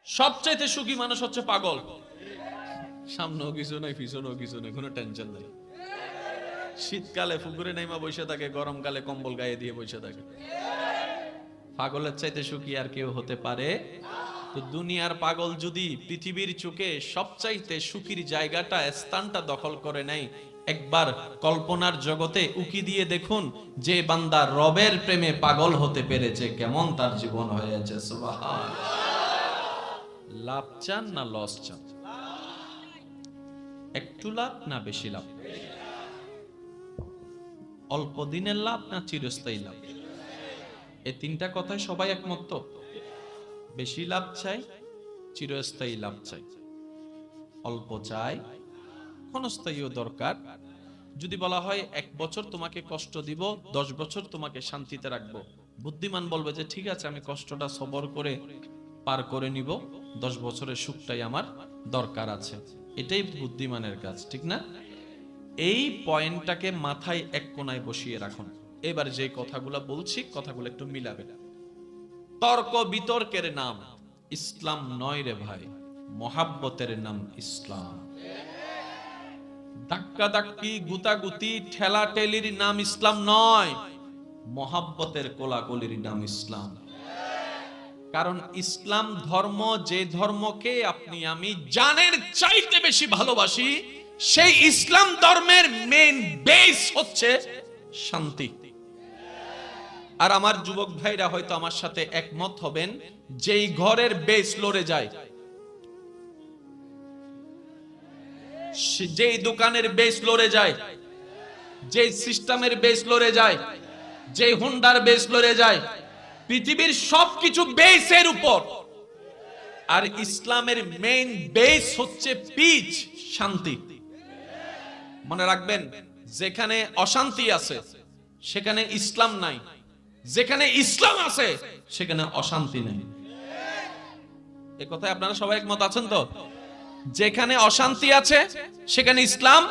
সবচাইতে সুখী মানুষ হচ্ছে পাগল। সামনেও কিছু নাই, পিছনেও কিছু নাই, কোনো টেনশন নাই। শীতকালে পুকুরে নাইমা বসে থাকে, গরমকালে কম্বল গায়ে দিয়ে বসে থাকে। পাগলের চাইতে সুখী আর কেউ হতে পারে? তো দুনিয়ার পাগল যদি পৃথিবীর চোখে সবচাইতে সুখীর জায়গাটা, স্থানটা দখল করে নেয়, একবার কল্পনার জগতে উকি দিয়ে দেখুন, যে বান্দা রবের প্রেমে পাগল হতে পেরেছে কেমন তার জীবন হয়েছে। সুবহানাল্লাহ। লাভ চান না লস চান? একটু লাভ না বেশি লাভ? অল্প দিনের লাভ না চিরস্থায়ী লাভ? এই তিনটা কথায় সবাই একমত তো? বেশি লাভ চাই, চিরস্থায়ী লাভ চাই, অল্প চাই, ক্ষণস্থায়ীও দরকার। যদি বলা হয় 1 বছর তোমাকে কষ্ট দিব, 10 বছর তোমাকে শান্তিতে রাখবো, বুদ্ধিমান বলবে যে ঠিক আছে, আমি কষ্টটা সবর করে পার করে নিব, 10 বছরের সুখটাই আমার দরকার আছে। এটাই বুদ্ধিমানের কাজ, ঠিক না? এই পয়েন্টটাকে মাথায় এক কোনায় বসিয়ে রাখুন। এবার যে কথাগুলো বলছি, কথাগুলো একটু মিলাবে। তর্ক বিতর্কের নাম ইসলাম নয় রে ভাই, মহাব্বতের নাম ইসলাম। ধাক্কা ধাক্কি, গুতাগুতি, ঠেলা ঠেলির নাম ইসলাম নয়, মহাব্বতের কোলাকুলির নাম ইসলাম। কারণ ইসলাম ধর্ম, যে ধর্মকে আপনি আমি জানের চাইতে বেশি ভালোবাসি, সেই ইসলাম ধর্মের মেইন বেস হচ্ছে শান্তি। আর আমার যুবক ভাইরা হয়তো আমার সাথে একমত হবেন, যেই ঘরের বেস লড়ে যায়, যেই দোকানের বেস লড়ে যায়, যেই সিস্টেমের বেস লড়ে যায়, যেই হুন্ডার বেস লড়ে যায়, পৃথিবীর সবকিছু বেসের উপর। আর ইসলামের মেইন বেস হচ্ছে পিচ, শান্তি। মনে রাখবেন, যেখানে অশান্তি আছে সেখানে ইসলাম নাই, যেখানে ইসলাম আছে সেখানে অশান্তি নেই। এই কথায় আপনারা সবাই একমত আছেন তো? যেখানে অশান্তি আছে সেখানে ইসলাম,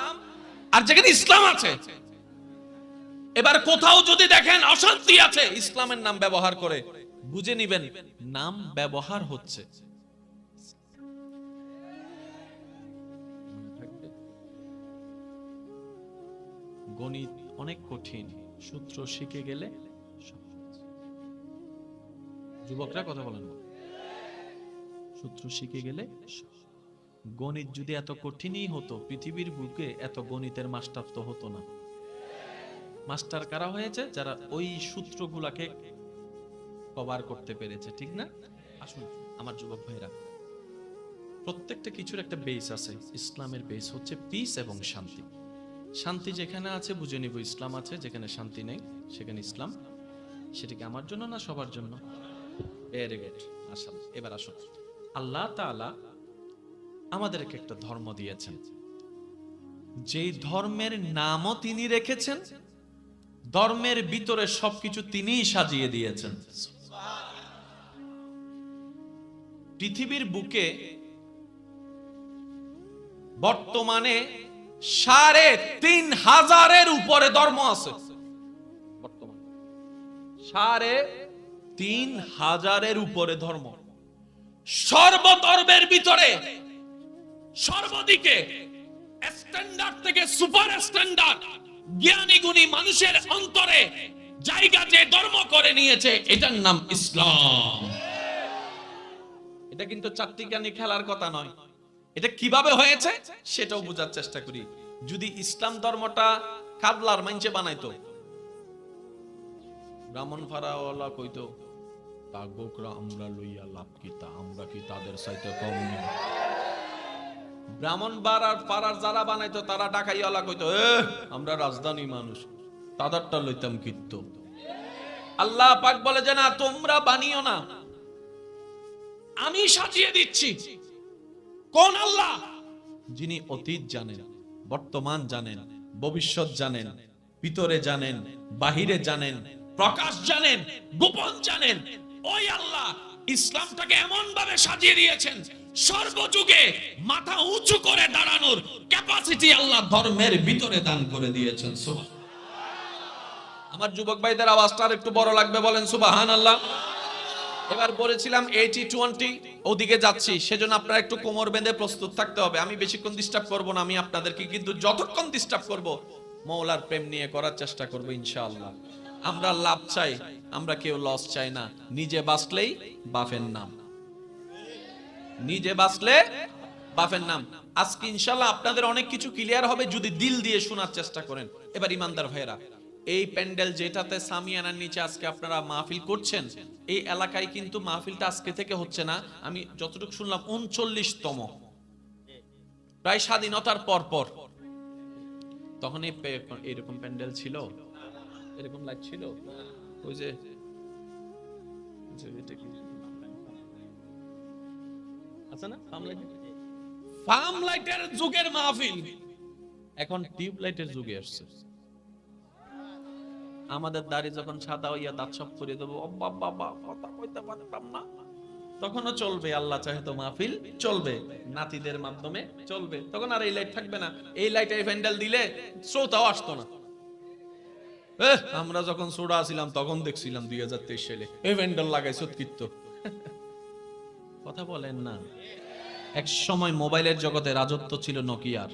আর যেখানে ইসলাম আছে। এবার কোথাও যদি দেখেন অশান্তি আছে, ইসলামের নাম ব্যবহার করে, বুঝে নিবেন নাম ব্যবহার হচ্ছে। গণিত অনেক কঠিন, সূত্র শিখে গেলে সহজ। যুবকরা কথা বলেন, সূত্র শিখে গেলে সহজ। গণিত যদি এত কঠিনই হতো, পৃথিবীর বুকে এত গণিতের মাস্টার তো হতো না। মাস্টার কারা হয়েছে? যারা ওই সূত্রগুলাকে কভার করতে পেরেছে, ঠিক না? আসুন আমার যুবক ভাইরা, প্রত্যেকটা কিছুর একটা বেস আছে। ইসলামের বেস হচ্ছে পিস এবং শান্তি। শান্তি যেখানে আছে বুঝে নিব ইসলাম আছে, যেখানে শান্তি নেই সেখানে ইসলাম। সেটা কি আমার জন্য না সবার জন্য? Very good. আসলে এবার আসুন, আল্লাহ তাআলা আমাদেরকে একটা ধর্ম দিয়েছেন, যেই ধর্মের নামও তিনি রেখেছেন, ধর্মের ভিতরে সবকিছু তিনিই সাজিয়ে দিয়েছেন। পৃথিবীর বুকে বর্তমানে ৩,৫০০-এর উপরে ধর্ম আছে। বর্তমানে ৩,৫০০-এর উপরে ধর্ম। সর্বধর্মের ভিতরে সর্বদিকে স্ট্যান্ডার্ড থেকে সুপার স্ট্যান্ডার্ড জ্ঞানী গুণী মানুষের অন্তরে জায়গা যে ধর্ম করে নিয়েছে, এটার নাম ইসলাম। এটা কিন্তু চারটিখানি খেলার কথা নয়। এটা কিভাবে হয়েছে সেটাও বোঝার চেষ্টা করি। যদি ইসলাম ধর্মটা কাবলার মাইনচে বানাইতো, ব্রাহ্মণ ফারাওয়ালা কইতো, তাগোকরা আমরা লইয়া লাভ কি, তা আমরা কি তাদের চাইতে কম নই। ব্রাহ্মণ পাড়ার যারা বানাইতো তারা ডাকাইয়ালা কইতো, আমরা রাজধানী মানুষ, তাদেরটা লইতাম কিত্ত। আল্লাহ পাক বলে যে না, তোমরা বানিও না, আমি সাজিয়ে দিচ্ছি। কোন আল্লাহ? যিনি অতীত জানেন, বর্তমান জানেন, ভবিষ্যৎ জানেন, ভিতরে জানেন, বাহিরে জানেন, প্রকাশ জানেন, গোপন জানেন। ওই আল্লাহ ইসলামটাকে এমন ভাবে সাজিয়ে দিয়েছেন, সর্বযুগে মাথা উঁচু করে দাঁড়ানোর ক্যাপাসিটি আল্লাহ ধর্মের ভিতরে দান করে দিয়েছেন। সুবহানাল্লাহ। আমার যুবক ভাইদের আওয়াজটা একটু বড় লাগবে, বলেন সুবহানাল্লাহ। এবার বলেছিলাম 80-20 ওদিকে যাচ্ছি, সেজন্য আপনারা একটু কোমর বেঁধে প্রস্তুত থাকতে হবে। আমি বেশিক্ষণ ডিস্টার্ব করব না, আমি আপনাদেরকে কিন্তু যতক্ষণ ডিস্টার্ব করব মওলার প্রেম নিয়ে করার চেষ্টা করব ইনশাআল্লাহ। আমরা লাভ চাই, আমরা কেউ লস চাই না। নিজে বাঁচলেই বাফের নাম, নিজে বাঁচলে বাফের নাম। আজকে ইনশাআল্লাহ আপনাদের অনেক কিছু ক্লিয়ার হবে যদি দিল দিয়ে শোনার চেষ্টা করেন। এবার ইমানদার ভাইরা, এই প্যান্ডেল যেটাতে সামিয়ানার নিচে আজকে আপনারা মাহফিল করছেন, এই এলাকায় কিন্তু মাহফিলটা আজকে থেকে হচ্ছে না। আমি যতটুকু শুনলাম 39তম, প্রায় স্বাধীনতার পর পর। তখন এরকম প্যান্ডেল ছিল, এরকম লাইট ছিল, ওই যে এটা কি আছে না ফার্ম লাইটের যুগের মাহফিল এখন টিউব লাইটের যুগে আসছে। আমাদের দাড়ি যখন সাদা হইয়া দাঁত সব করে দেবো, বাবা কথা কইতে পারতাম না, তখনও চলবে, আল্লাহ চাহে তো মাহফিল চলবে, নাতিদের মাধ্যমে চলবে। তখন আর এই লাইট থাকবে না। এই লাইটে প্যান্ডেল দিলে শ্রোতাও আসতো না। আমরা যখন ছোড়া ছিলাম তখন দেখছিলাম 2023 সালে এই প্যান্ডেল লাগাই সৎকৃত্য। কথা বলেন না। এক সময় মোবাইলের জগতে রাজত্ব ছিল নোকিয়ার,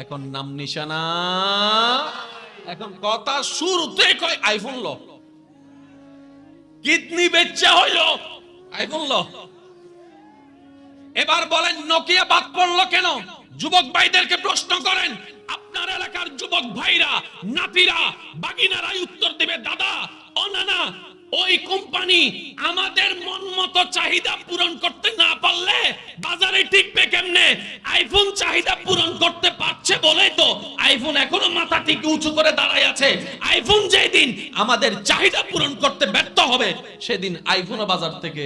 এখন নাম নিশানা, এখন কথা শুরুতে কয় আইফোন ল, কিডনি বেচা হইল আইফোন ল। এবার বলেন নোকিয়া বাদ পড়লো কেন? যুবক ভাইদেরকে প্রশ্ন করেন, আপনার এলাকার যুবক ভাইরা, নাতিরা, বাগিনারাই উত্তর দেবে, দাদা ও নানা, ওই কোম্পানি আমাদের মন মতো চাহিদা পূরণ করতে না পারলে বাজারে টিকবে কেমনে? আইফোন চাহিদা পূরণ করতে পারছে বলেই তো আইফোন এখনো মাথা ঠিক উঁচু করে দাঁড়ায় আছে। আইফোন যেদিন আমাদের চাহিদা পূরণ করতে ব্যর্থ হবে, সেদিন আইফোনও বাজার থেকে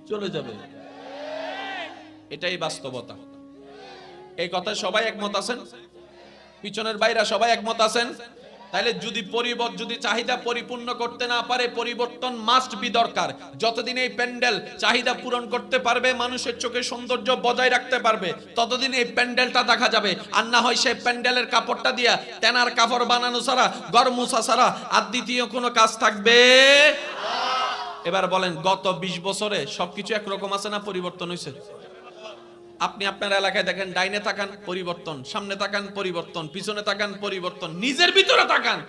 চলে যাবে। এটাই বাস্তবতা। এই কথায় সবাই একমত আছেন? পিছনের বাইরা সবাই একমত আছেন? তাহলে যদি চাহিদা পরিপূর্ণ করতে না পারে, পরিবর্তন মাস্ট বি দরকার। যতদিন এই প্যান্ডেল চাহিদা পূরণ করতে পারবে, মানুষের চোখে সৌন্দর্য বজায় রাখতে পারবে, ততদিন এই প্যান্ডেলটা দেখা যাবে। আর না হয় সেই প্যান্ডেলের কাপড়টা দিয়া তেনার কাপড় বানানো ছাড়া, ঘর মুছা ছাড়া আর দ্বিতীয় কোনো কাজ থাকবে। এবার বলেন, গত 20 বছরে সবকিছু একরকম আছে না পরিবর্তন হয়েছে? আপনি আপনার এলাকায় দেখেন, ডাইনে তাকান পরিবর্তন, সামনে তাকান পরিবর্তন, পিছনে তাকান পরিবর্তন, নিজের ভিতরে তাকান,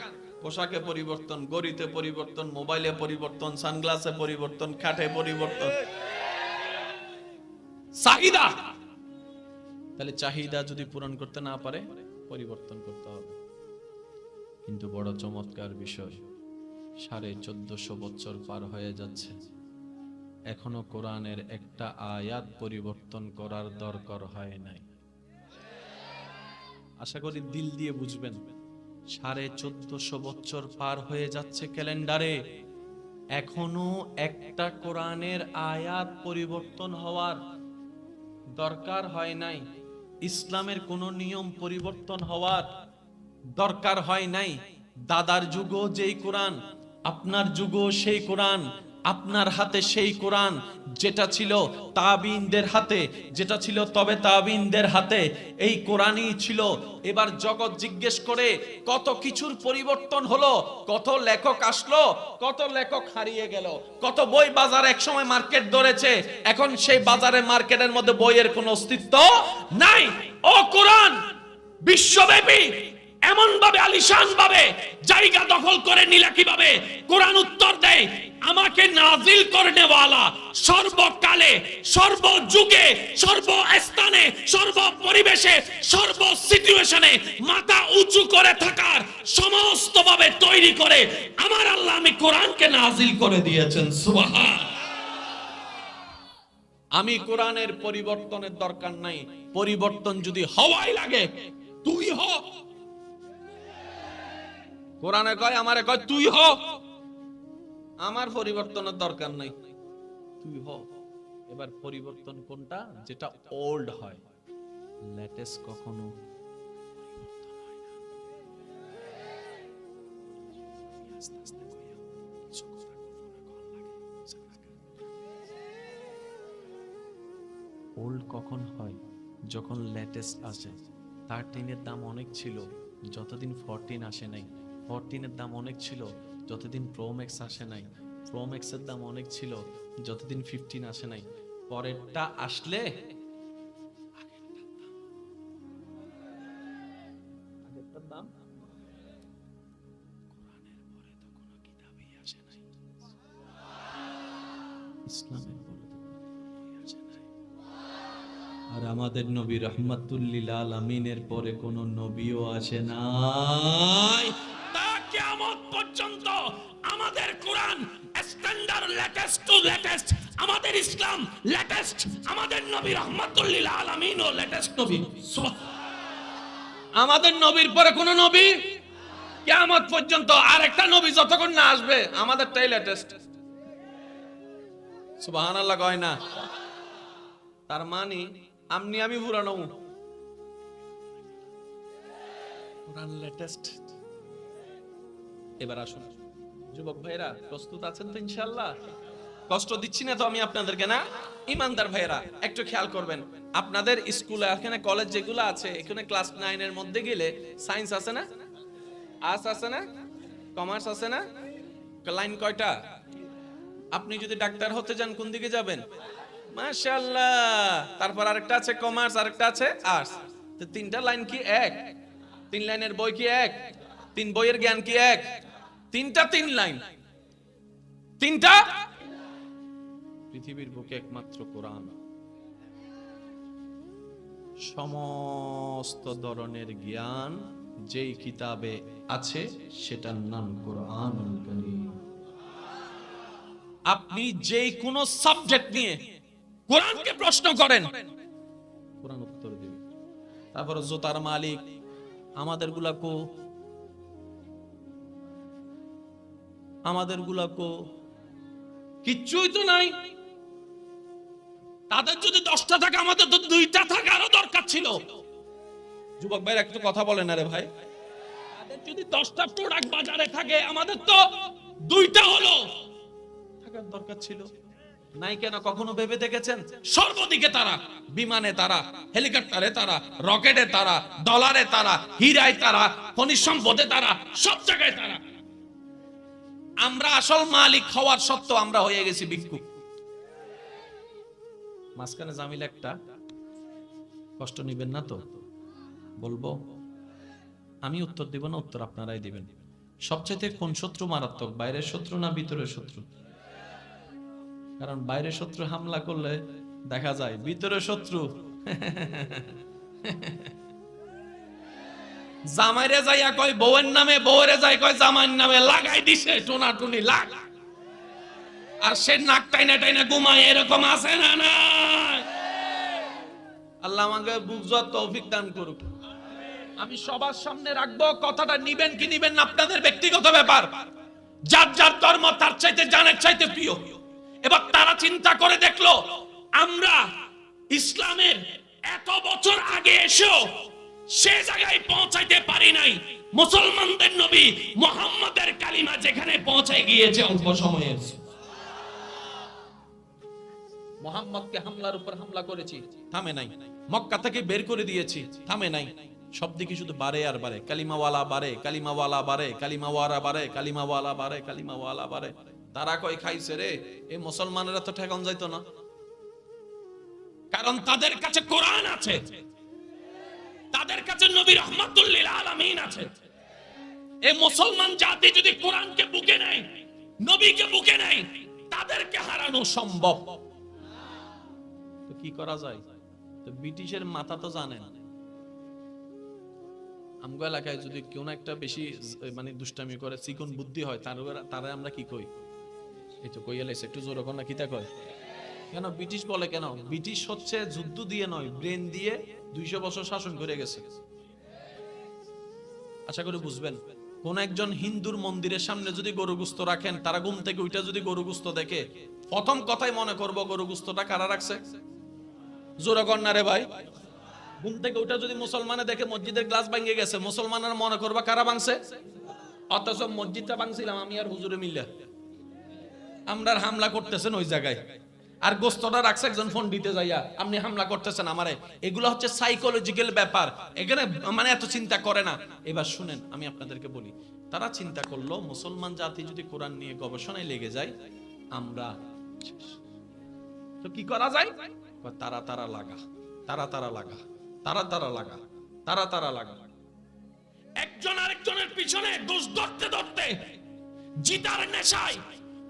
পোশাকে পরিবর্তন, গড়িতে পরিবর্তন, মোবাইলে পরিবর্তন, সানগ্লাসে পরিবর্তন, খাটে পরিবর্তন, চাহিদা। তাহলে চাহিদা যদি পূরণ করতে না পারে, পরিবর্তন করতে হবে। কিন্তু বড় চমৎকার বিষয়, 1450 বছর পার হয়ে যাচ্ছে, এখনো কোরআনের একটা আয়াত পরিবর্তন করার দরকার হয় নাই। আশা করি দিল দিয়ে বুঝবেন। 1450 বছর পার হয়ে যাচ্ছে ক্যালেন্ডারে, এখনো একটা কোরআনের আয়াত পরিবর্তন হওয়ার দরকার হয় নাই। ইসলামের কোন নিয়ম পরিবর্তন হওয়ার দরকার হয় নাই। দাদার যুগও যেই কোরআন, আপনার যুগও সেই কোরআন, আপনার হাতে সেই কোরআন যেটা ছিল তাবিনদের হাতে, যেটা ছিল তবে তাবিনদের হাতে, এই কোরআনই ছিল। এবার জগৎ জিজ্ঞেস করে কত কিছুর পরিবর্তন হলো, কত লেখক আসলো, কত লেখক হারিয়ে গেল, কত বই বাজার এক সময় মার্কেট ধরেছে, এখন সেই বাজারে মার্কেটের মধ্যে বইয়ের কোনো অস্তিত্ব নাই। ও কোরআন বিশ্বব্যাপী এমন ভাবে আলিশান ভাবে জায়গা দখল করে নিলা কিভাবে? কোরআন উত্তর দেয়, আমাকে নাজিল করনে ওয়ালা সর্বকালে, সর্বযুগে, সর্বস্থানে, সর্ব পরিবেশে, সর্ব সিচুয়েশনে মাথা উঁচু করে থাকার সমস্ত ভাবে তৈরি করে আমার আল্লাহ আমি কোরআনকে নাজিল করে দিয়েছেন। সুবহান। আমি কোরআনের পরিবর্তনের দরকার নাই। পরিবর্তন যদি হওয়াই লাগে, তুই হ। কোরআনে কয়, আমারে কয় তুই হ, আমার পরিবর্তনের দরকার নাই, তুই হ। এবার পরিবর্তন কোনটা? যেটা ওল্ড হয়, লেটেস্ট কখনো ওল্ড কখন হয়? যখন লেটেস্ট আসে। 13 দাম অনেক ছিল যতদিন 14 আসে নাই, 14 দাম অনেক ছিল যতদিন প্রো ম্যাক্স আসে নাই, প্রো ম্যাক্সের দাম অনেক ছিল, যতদিন 15 আসে নাই, পরেরটা আসলে আগেরটার দাম কোরআনের পরে তো কোনো কিতাবই আসে নাই, ইসলামের পরে তো কোনো ধর্মই আসে নাই। আর আমাদের নবী রাহমাতুল লিল আলামিনের পরে কোনো নবীও আসে নাই। তা কিয়ামত পর্যন্ত আমাদের কোরআন স্ট্যান্ডার্ড, লেটেস্ট টু লেটেস্ট, আমাদের ইসলাম লেটেস্ট, আমাদের নবী রাহমাতুল লিল আলামিনও লেটেস্ট নবী। আমাদের নবীর পরে কোন নবী কিয়ামত পর্যন্ত আরেকটা নবী যতক্ষণ না আসবে আমাদেরটাই লেটেস্ট। সুবহানাল্লাহ কয় না? তার মানে আমি পুরানো, কোরআন লেটেস্ট। এবার আসুন যুবক ভাইরা, প্রস্তুত আছেন তো ইনশাআল্লাহ? কষ্ট দিচ্ছি না তো আমি আপনাদেরকে? না, ইমানদার ভাইরা একটু খেয়াল করবেন, আপনাদের স্কুলে এখানে কলেজ যেগুলো আছে, এখানে ক্লাস 9 এর মধ্যে গেলে সায়েন্স আছে না, আর্টস আছে না, কমার্স আছে না? লাইন কয়টা? আপনি যদি ডাক্তার হতে যান কোন দিকে যাবেন? মাশাআল্লাহ। তারপর আরেকটা আছে কমার্স, আরেকটা আছে আর্টস। তো তিনটা লাইন কি এক? 3 লাইনের বই কি এক? 3 বইয়ের জ্ঞান কি এক? তিনটা 3 লাইন, তিনটা। পৃথিবীর বুকে একমাত্র কোরআন সমস্ত ধরনের জ্ঞান যেই কিতাবে আছে সেটার নাম কোরআনুল কারীম। আপনি যেই কোনো সাবজেক্ট নিয়ে কোরআনকে প্রশ্ন করেন, কোরআন উত্তর দেবে। তারপর জোতার মালিক আমাদের গুলাকো, আমাদের গুলাকো কিচ্ছুই তো নাই। তাদের যদি 10টা থাকে, আমাদের তো 2টা থাকারও দরকার ছিল। যুবক ভাইরা একটু কথা বলেন না রে ভাই। তাদের যদি 10টা প্রোডাক্ট বাজারে থাকে, আমাদের তো 2টা হলো থাকার দরকার ছিল। নাই কেন কখনো ভেবে দেখেছেন? সর্বদিকে তারা, বিমানে তারা, হেলিকপ্টারে তারা, রকেটে তারা, ডলারে তারা, হীরায় তারা, খনিজ সম্পদে তারা, সব জায়গায় তারা। আমরা আসল মালিক হওয়ার সত্ত্বেও আমরা হয়ে গেছি ভিক্ষুক। মাঝখানে জামিল একটা, কষ্ট নিবেন না তো? বলবো আমি উত্তর দিব না, উত্তর আপনারাই দিবেন। সবচেয়ে কোন শত্রু মারাত্মক, বাইরের শত্রু না ভিতরের শত্রু? কারণ বাইরের শত্রু হামলা করলে দেখা যায়, ভিতরের শত্রু জামাইরে যাইয়া কয় বউয়ের নামে, বউরে যাই কয় জামাইয়ের নামে, লাগাই দিছে টোনাটুনি লাগ। আর সে নাক টাইনা টাইনা ঘুমায়, এরকম আছে না? না, আল্লাহ আমাকে বুঝার তৌফিক দান করুক। আমি সবার সামনে রাখবো, কথাটা নিবেন কি নিবেন না আপনাদের ব্যক্তিগত ব্যাপার। যার যার ধর্ম তার চাইতে জানের চাইতে প্রিয়। এবার তারা চিন্তা করে দেখলো, আমরা ইসলামের এত বছর আগে এসেও সে জায়গায় পৌঁছাইতে পারি নাই। মুসলমানদের নবী মুহাম্মদের কালিমা যেখানে পৌঁছায় গিয়েছে অল্প সময়ে। মুহাম্মদকে হামলার উপর হামলা করেছি, থামে নাই। মক্কা থেকে বের করে দিয়েছি, থামে নাই। সব দিকে শুধু বাড়ে আর বাড়ে, কালিমাওয়ালা বাড়ে, কালিমাওয়ালা বাড়ে, কালিমাওয়ালা বাড়ে, কালিমাওয়ালা বাড়ে, কালিমাওয়ালা বাড়ে। তারা কই খাইছে রে, এই মুসলমানেরা তো ঠেকান যাইতো না, কারণ তাদের কাছে কোরআন আছে, তাদের কাছে নবী রাহমাতুল লিল আলামিন আছে। এই মুসলমান জাতি যদি কোরআনকে বুকে নেয়, নবীকে বুকে নেয়, তাদেরকে হারানো সম্ভব। তো কি করা যায়? তো ব্রিটিশের মাথা তো জানেন। আমগো এলাকায় যদি কেউ না একটা বেশি মানে দুষ্টামি করে, চিকন বুদ্ধি হয়, তারা আমরা কি কই? এই তো কইয়া লাইছে, একটু জোরে কর না, কিতা কয়? কেন ব্রিটিশ বলে? কেন ব্রিটিশ হচ্ছে যুদ্ধ দিয়ে নয়, ব্রেন দিয়ে 200 বছর শাসন করে গেছে। আশা করি বুঝবেন। কোন একজন হিন্দুর মন্দিরের সামনে যদি গরু গোশত রাখেন, তারা ঘুম থেকে উঠে যদি গরু গোশত দেখে, প্রথম কথাই মনে করবো গরু গোশতটা কারা রাখছে? জোরে কর না রে ভাই। ঘুম থেকে উঠে যদি মুসলমানে দেখে মসজিদের গ্লাস ভাঙে গেছে, মুসলমানরা মনে করবা কারা ভাঙছে? অথচ মসজিদটা ভাঙছিলাম আমি আর হুজুরে মিল্লা, আমরা হামলা করতেছেন ওই জায়গায়। আর গোস্তটা রাখছে একজন ফোন দিতে যাইয়া, আপনি হামলা করতেছেন আমারে। এগুলো হচ্ছে সাইকোলজিক্যাল ব্যাপার, এখানে মানে এত চিন্তা করে না। এবার শুনেন, আমি আপনাদেরকে বলি, তারা চিন্তা করলো মুসলমান জাতি যদি কোরআন নিয়ে গবেষণায় লেগে যায়, আমরা তো কি করা যায়? তারা তারা লাগা, তারা তারা লাগা, তারা তারা লাগা, তারা তারা লাগা। একজন আরেকজনের পিছনে দোষ ধরতে ধরতে জিতার নেশায়,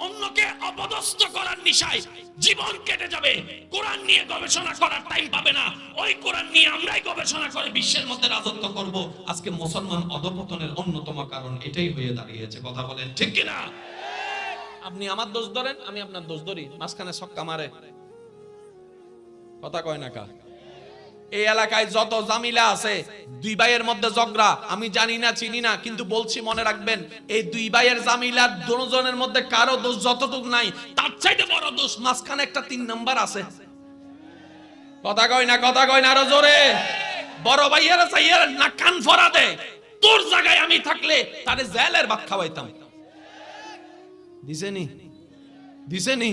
অন্যকে অপদস্থ করার নেশায় জীবন কেটে যাবে। কোরআন নিয়ে গবেষণা করার টাইম পাবে না। ওই কোরআন নিয়ে আমরাই গবেষণা করে বিশ্বের মধ্যে রাজত্ব করব। আজকে মুসলমান অধঃপতনের অন্যতম কারণ এটাই হয়ে দাঁড়িয়েছে। কথা বলেন ঠিক কিনা? আপনি আমার দোষ ধরেন, আমি আপনার দোষ ধরি, মাঝখানে ছক্কা মারে, কথা কয় না কা? এই এলাকায় যত জামিলা আছে, দুই ভাইয়ের মধ্যে ঝগড়া, আমি জানি না চিনি না, কিন্তু বলছি মনে রাখবেন, এই দুই ভাইয়ের জামিলার দুজনের মধ্যে কারো দোষ যতটুকু নাই, তার চাইতে বড় দোষ মাঝখানে একটা 3 নাম্বার আছে। কথা কয় না? কথা কয় না আরো জোরে? বড় ভাইয়েরা চাইয়ের না কান ফরা দে। তোর জায়গায় আমি থাকলে তারে জেলের ভাত খাওয়াইতাম। দিছেনি? দিছেনি?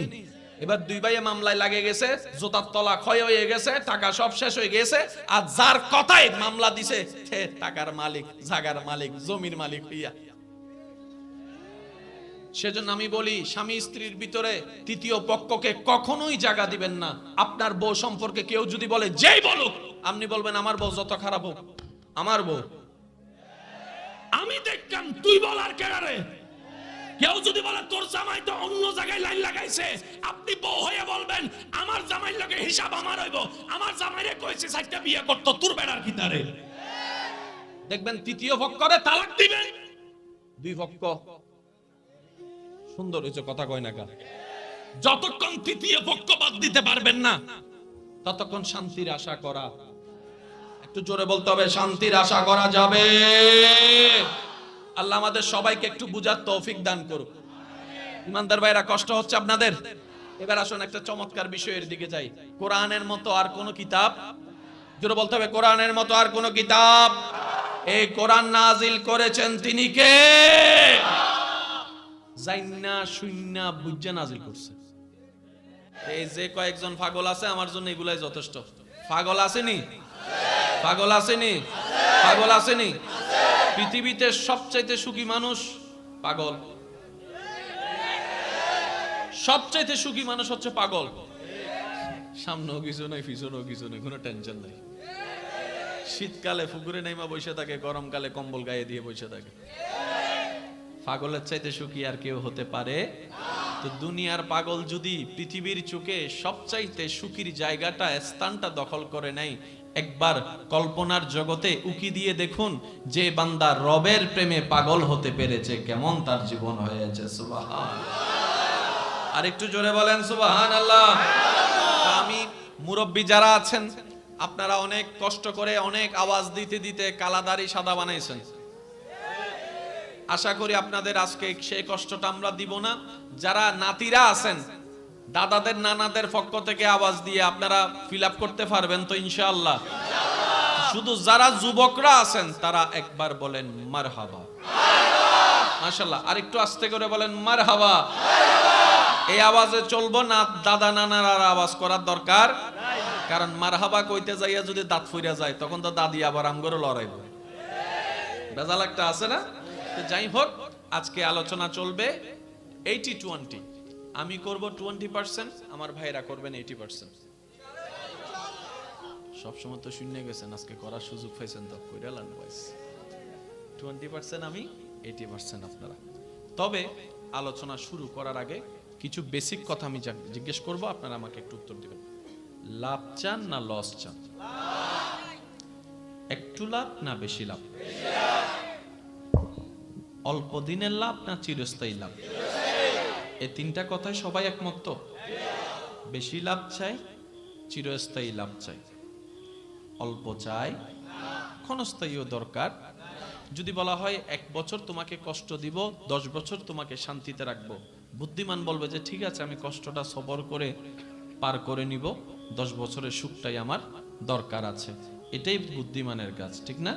এবার দুই ভাইয়ে মামলায় লাগে গেছে, জোতার তলা ক্ষয় হয়ে গেছে, টাকা সব শেষ হয়ে গেছে, আর যার কথায় মামলা দিছে সে টাকার মালিক, জায়গার মালিক, জমির মালিক হইয়া। সেজন্য আমি বলি, স্বামী স্ত্রীর ভিতরে তৃতীয় পক্ষকে কখনোই জায়গা দিবেন না। আপনার বউ সম্পর্কে কেউ যদি বলে, যেই বলুক, আপনি বলবেন আমার বউ যত খারাপ হোক, আমার বউ আমি দেখলাম, তুই বলার কেডারে? কেউ যদি বলে তোর জামাই তো অন্য জায়গায় লাইন লাগাইছে, আপনি বউ হয়ে বলবেন আমার জামাইর লগে হিসাব আমার হইব, আমার জামাইরে কইছে 4টা বিয়ে করতে, তোর বেড়ার ভিতরে। দেখবেন তৃতীয় পক্ষরে তালাক দিবেন, দুই পক্ষ সুন্দর হয়েছে। কথা কয় না কা? যতক্ষণ তৃতীয় পক্ষ বাদ দিতে পারবেন না, ততক্ষণ শান্তির আশা করা, একটু জোরে বলতে হবে, শান্তির আশা করা যাবে। আল্লাহ আমাদের সবাইকে একটু বুঝার তৌফিক দান করুক। ইমানদার ভাইরা, কষ্ট হচ্ছে আপনাদের? এবার আসুন একটা চমৎকার বিষয়ের দিকে যাই। কোরআনের মতো আর কোন কিতাব, জোরে বলতে হবে, কোরআনের মতো আর কোন কিতাব? এই কোরআন নাজিল করেছেন তিনি কে? জাইন্না শুইন্না বুঝা নাজিল করছে। এই যে কয়েকজন পাগল আছে, আমার জন্য এগুলাই যথেষ্ট। পাগল আসেনি? পাগল আসেনি? পাগল আসেনি? পৃথিবীতে সবচাইতে সুখী মানুষ পাগল। সবচাইতে সুখী মানুষ হচ্ছে পাগল। সামনেও কিছু নাই, পিছনেও কিছু নাই, কোনো টেনশন নাই। শীতকালে পুকুরে নেমা বসে থাকে, গরমকালে কম্বল গায়ে দিয়ে বসে থাকে। পাগলের চাইতে সুখী আর কেউ হতে পারে? তো দুনিয়ার পাগল যদি পৃথিবীর চোখে সবচাইতে সুখীর জায়গাটা, স্থানটা দখল করে নেয়, একবার কল্পনার জগতে উকি দিয়ে দেখুন, যে বান্দা রবের প্রেমে পাগল হতে পেরেছে, কেমন তার জীবন হয়েছে। সুবহানাল্লাহ। আর একটু জোরে বলেন সুবহানাল্লাহ। আমি মুরব্বী যারা আছেন, আপনারা অনেক কষ্ট করে, অনেক আওয়াজ দিতে দিতে কালাদারি সাদা বানাইছেন। আশা করি আপনাদের আজকে সেই কষ্টটা আমরা দিব না। যারা নাতিরা আছেন, দাদাদের নানাদের পক্ষ থেকে আওয়াজ দিয়ে আপনারা ফিল আপ করতে পারবেন তো ইনশাআল্লাহ? শুধু যারা যুবকরা আছেন তারা একবার বলেন মারহাবা। মাশাআল্লাহ। আর একটু আস্তে করে বলেন মারহাবা। এই আওয়াজে চলবো না, দাদা নানার আর আওয়াজ করার দরকার, কারণ মারহাবা কইতে যাইয়া যদি দাঁত ফুইরা যায়, তখন তো দাদি আবার আমগরে লড়াইব। বেজাল একটা আছে না? যাই হোক, আজকে আলোচনা চলবে 80-20। আমি করব 20%, আমার ভাইরা করবেন 80%। সবসময় তো শূন্য গেছেন, আজকে করার সুযোগ পাইছেন তো কইরালান বয়স। 20% আমি, 80% আপনারা। তবে আলোচনা শুরু করার আগে কিছু বেসিক কথা আমি জিজ্ঞেস করব, আপনারা আমাকে একটু উত্তর দিবেন। লাভ চান না লস চান? একটু লাভ না বেশি লাভ? অল্প দিনের লাভ না চিরস্থায়ী লাভ? এই তিনটা কথায় সবাই একমত তো? বেশি লাভ চাই, চিরস্থায়ী লাভ চাই, অল্প চাই, ক্ষণস্থায়ীও দরকার। যদি বলা হয় 1 বছর তোমাকে কষ্ট দিব, 10 বছর তোমাকে শান্তিতে রাখবো, বুদ্ধিমান বলবে যে ঠিক আছে, আমি কষ্টটা সবর করে পার করে নিব, 10 বছরের সুখটাই আমার দরকার আছে। এটাই বুদ্ধিমানের কাজ, ঠিক না?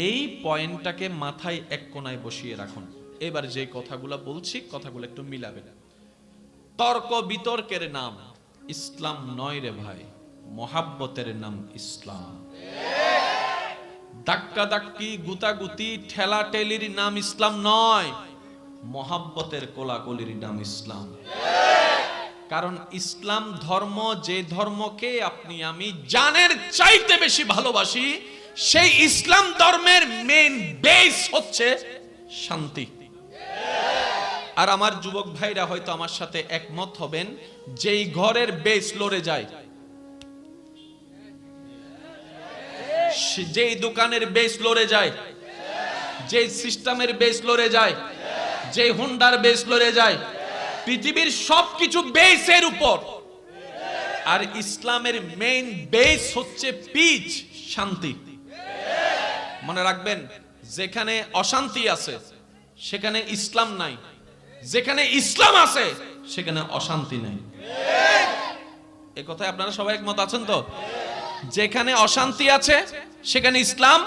এই পয়েন্টটাকে মাথায় এক কোণায় বসিয়ে রাখুন। এবার যে কথাগুলো বলছি, কথাগুলো একটু মিলাবেন। তর্ক বিতর্কের নাম ইসলাম নয় রে ভাই, মহাব্বতের নাম ইসলাম। ধাক্কা ধাক্কি, গুতাগুতি, ঠেলা ঠেলির নাম ইসলাম নয়। মহাব্বতের কোলাকুলির নাম ইসলাম। কারণ ইসলাম ধর্ম, যে ধর্মকে আপনি আমি জানের চাইতে বেশি ভালোবাসি, সেই ইসলাম ধর্মের মেইন বেস হচ্ছে শান্তি। আর আমার যুবক ভাইরা হয়তো আমার সাথে একমত হবেন, যেই ঘরের বেস লড়ে যায়, যেই দোকানের বেস লড়ে যায়, যেই সিস্টেমের বেস লড়ে যায়, যেই হোন্ডার বেস লড়ে যায়, পৃথিবীর সবকিছু বেসের উপর। আর ইসলামের মেইন বেস হচ্ছে পিচ, শান্তি। মনে রাখবেন, যেখানে অশান্তি আছে সেখানে ইসলাম নাই, যেখানে ইসলাম আছে সেখানে অশান্তি নাই। এই কথায় আপনারা সবাই একমত আছেন তো? যেখানে অশান্তি আছে সেখানে ইসলাম,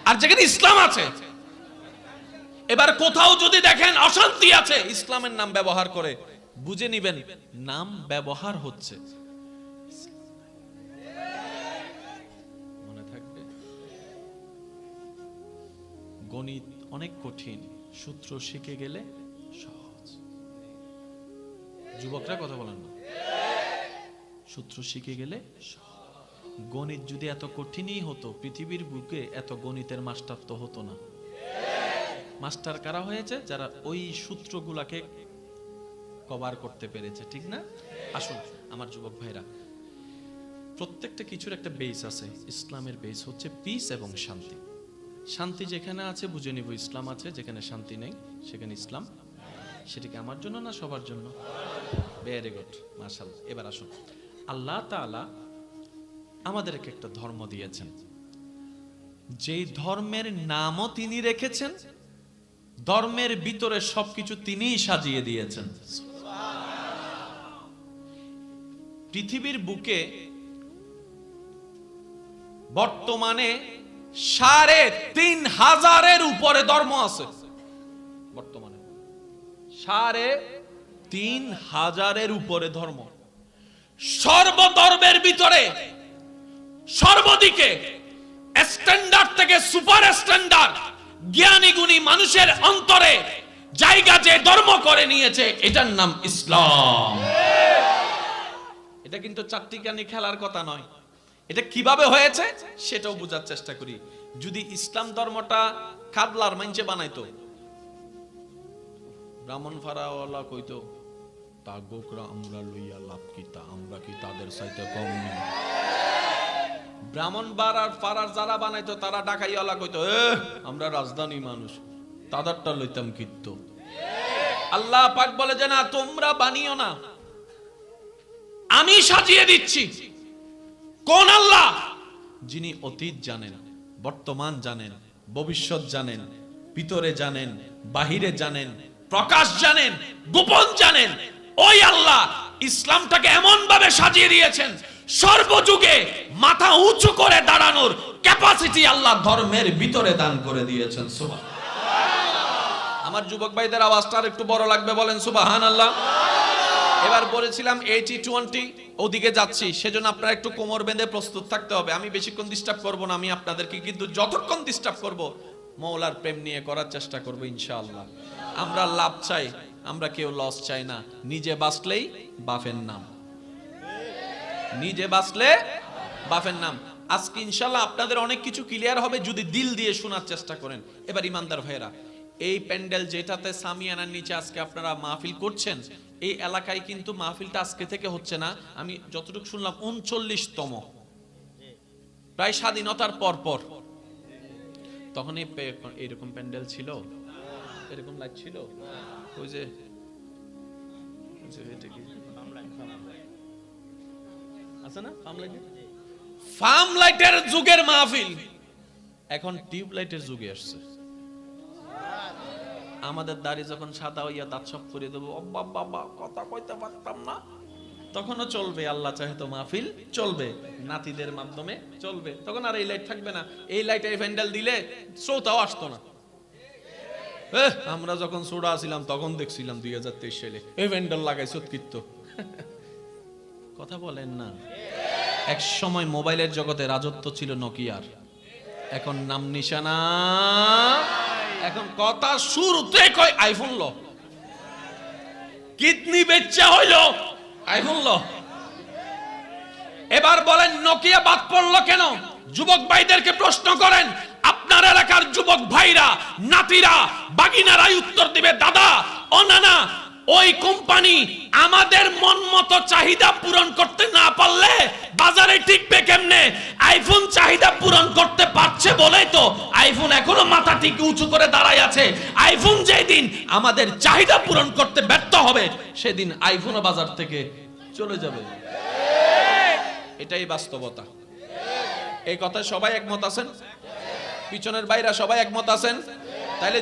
আর যেখানে ইসলাম আছে, এবার কোথাও যদি দেখেন অশান্তি আছে, ইসলামের নাম ব্যবহার করে, বুঝে নিবেন নাম ব্যবহার হচ্ছে। মনে থাকবে, গণিত অনেক কঠিন, সূত্র শিখে গেলে সহজ। যুবকরা কথা বলেন না, সূত্র শিখে গেলে সহজ। গণিত যদি এত কঠিনই হতো, পৃথিবীর বুকে এত গণিতের মাস্টার তো হতো না। মাস্টার কারা হয়েছে? যারা ওই সূত্রগুলাকে কভার করতে পেরেছে, ঠিক না? আসুন আমার যুবক ভাইরা, প্রত্যেকটা কিছুর একটা বেস আছে। ইসলামের বেস হচ্ছে পিস এবং শান্তি। শান্তি যেখানে আছে বুঝে নিব ইসলাম আছে, যেখানে শান্তি নেই সেখানে ইসলাম। সেটা কি আমার জন্য না সবার জন্য? ভেরি গুড, মাশাআল্লাহ। এবার আসুন, আল্লাহ তাআলা আমাদেরকে একটা ধর্ম দিয়েছেন, যেই ধর্মের নামও তিনি রেখেছেন, ধর্মের ভিতরে সবকিছু তিনিই সাজিয়ে দিয়েছেন। পৃথিবীর বুকে বর্তমানে ৩,৫০০-এর উপরে ধর্ম আছে। বর্তমানে ৩,৫০০-এর উপরে ধর্ম। সর্বধর্মের ভিতরে সর্বদিকে স্ট্যান্ডার্ড থেকে সুপার স্ট্যান্ডার্ড জ্ঞানী গুণী মানুষের অন্তরে জায়গা যে ধর্ম করে নিয়েছে, এটার নাম ইসলাম। এটা কিন্তু চারটিখানি খেলার কথা নয়। এটা কিভাবে হয়েছে সেটাও বোঝার চেষ্টা করি। যদি ইসলাম ধর্মটা কাবলার মাইনচে বানাইতো, ব্রাহ্মণ ফারাওয়ালা কইতো, তা গোকরা আমরা লইয়া লাভ কি, তা আমরা কি তাদের চাইতে কম নেই। ব্রাহ্মণ ফারার যারা বানাইতো তারা ডাকাইয়ালা কইতো, আমরা রাজধানী মানুষ, তাদেরটা লইতাম কিত্ত। আল্লাহ পাক বলে যে না, তোমরা বানিও না, আমি সাজিয়ে দিচ্ছি। কোন আল্লাহ? যিনি অতীত জানেন, বর্তমান জানেন, ভবিষ্যৎ জানেন, ভিতরে জানেন, বাহিরে জানেন, প্রকাশ জানেন, গোপন জানেন। ওই আল্লাহ ইসলামটাকে এমন ভাবে সাজিয়ে দিয়েছেন, সর্বযুগে মাথা উঁচু করে দাঁড়ানোর ক্যাপাসিটি আল্লাহ ধর্মের ভিতরে দান করে দিয়েছেন। সুবহানাল্লাহ। আমার যুবক ভাইদের আওয়াজটা আর একটু বড় লাগবে, বলেন সুবহানাল্লাহ। এবার বলেছিলাম 80-20 ওদিকে যাচ্ছি, সেজন্য আপনারা একটু কোমর বেঁধে প্রস্তুত থাকতে হবে। আমি বেশিক্ষণ ডিস্টার্ব করব না, আমি আপনাদেরকে কিন্তু যতক্ষণ ডিস্টার্ব করব মওলার প্রেম নিয়ে করার চেষ্টা করব ইনশাআল্লাহ। আমরা লাভ চাই, আমরা কেউ লস চাই না। নিজে বাঁচলেই বাফের নাম, নিজে বাঁচলে বাফের নাম। আজকে ইনশাআল্লাহ আপনাদের অনেক কিছু ক্লিয়ার হবে যদি দিল দিয়ে শোনার চেষ্টা করেন। এবার ইমানদার ভাইরা, এই প্যান্ডেল যেটাতে সামিয়ানার নিচে আজকে আপনারা মাহফিল করছেন, এই এলাকায় কিন্তু মাহফিলটা আজকে থেকে হচ্ছে না। আমি যতটুকু শুনলাম 39তম, প্রায় স্বাধীনতার পর পর। তখন এরকম প্যান্ডেল ছিল, এরকম লাইট ছিল। ওই যে আছে না ফার্ম লাইটের যুগের মাহফিল, এখন টিউব লাইটের যুগে আসছে। আমাদের দাড়ি যখন সাদা হইয়া দাঁত সব করে দেবো, বাবা কথা কইতে পারতাম না, তখনও চলবে। আল্লাহ চাহে তো মাহফিল চলবে, নাতিদের মাধ্যমে চলবে। তখন আর এই লাইট থাকবে না। এই লাইটে প্যান্ডেল দিলে শ্রোতাও আসতো না। আমরা যখন ছোড়া ছিলাম তখন দেখছিলাম 2023 সালে এই প্যান্ডেল লাগাইছ কীর্ত। কথা বলেন না। এক সময় মোবাইলের জগতে রাজত্ব ছিল নোকিয়ার, এখন নাম নিশানা এখন কথা শুরুতে কয় আইফোন লো, কিডনি বেচা হইল আইফোন লো। এবার বলেন নোকিয়া বাদ পড়লো কেন? যুবক ভাইদেরকে প্রশ্ন করেন, আপনার এলাকার যুবক ভাইরা, নাতিরা, বাগিনারাই উত্তর দিবে, দাদা ও নানা, ওই কোম্পানি আমাদের মন মতো চাহিদা পূরণ করতে না পারলে বাজারে টিকবে কেমনে? আইফোন চাহিদা পূরণ করতে পারছে বলেই তো আইফোন এখনো মাথা ঠিক উঁচু করে দাঁড়ায় আছে। আইফোন যেদিন আমাদের চাহিদা পূরণ করতে ব্যর্থ হবে, সেদিন আইফোনও বাজার থেকে চলে যাবে। এটাই বাস্তবতা। এই কথায় সবাই একমত আছেন? পিছনের বাইরা সবাই একমত আছেন? তাহলে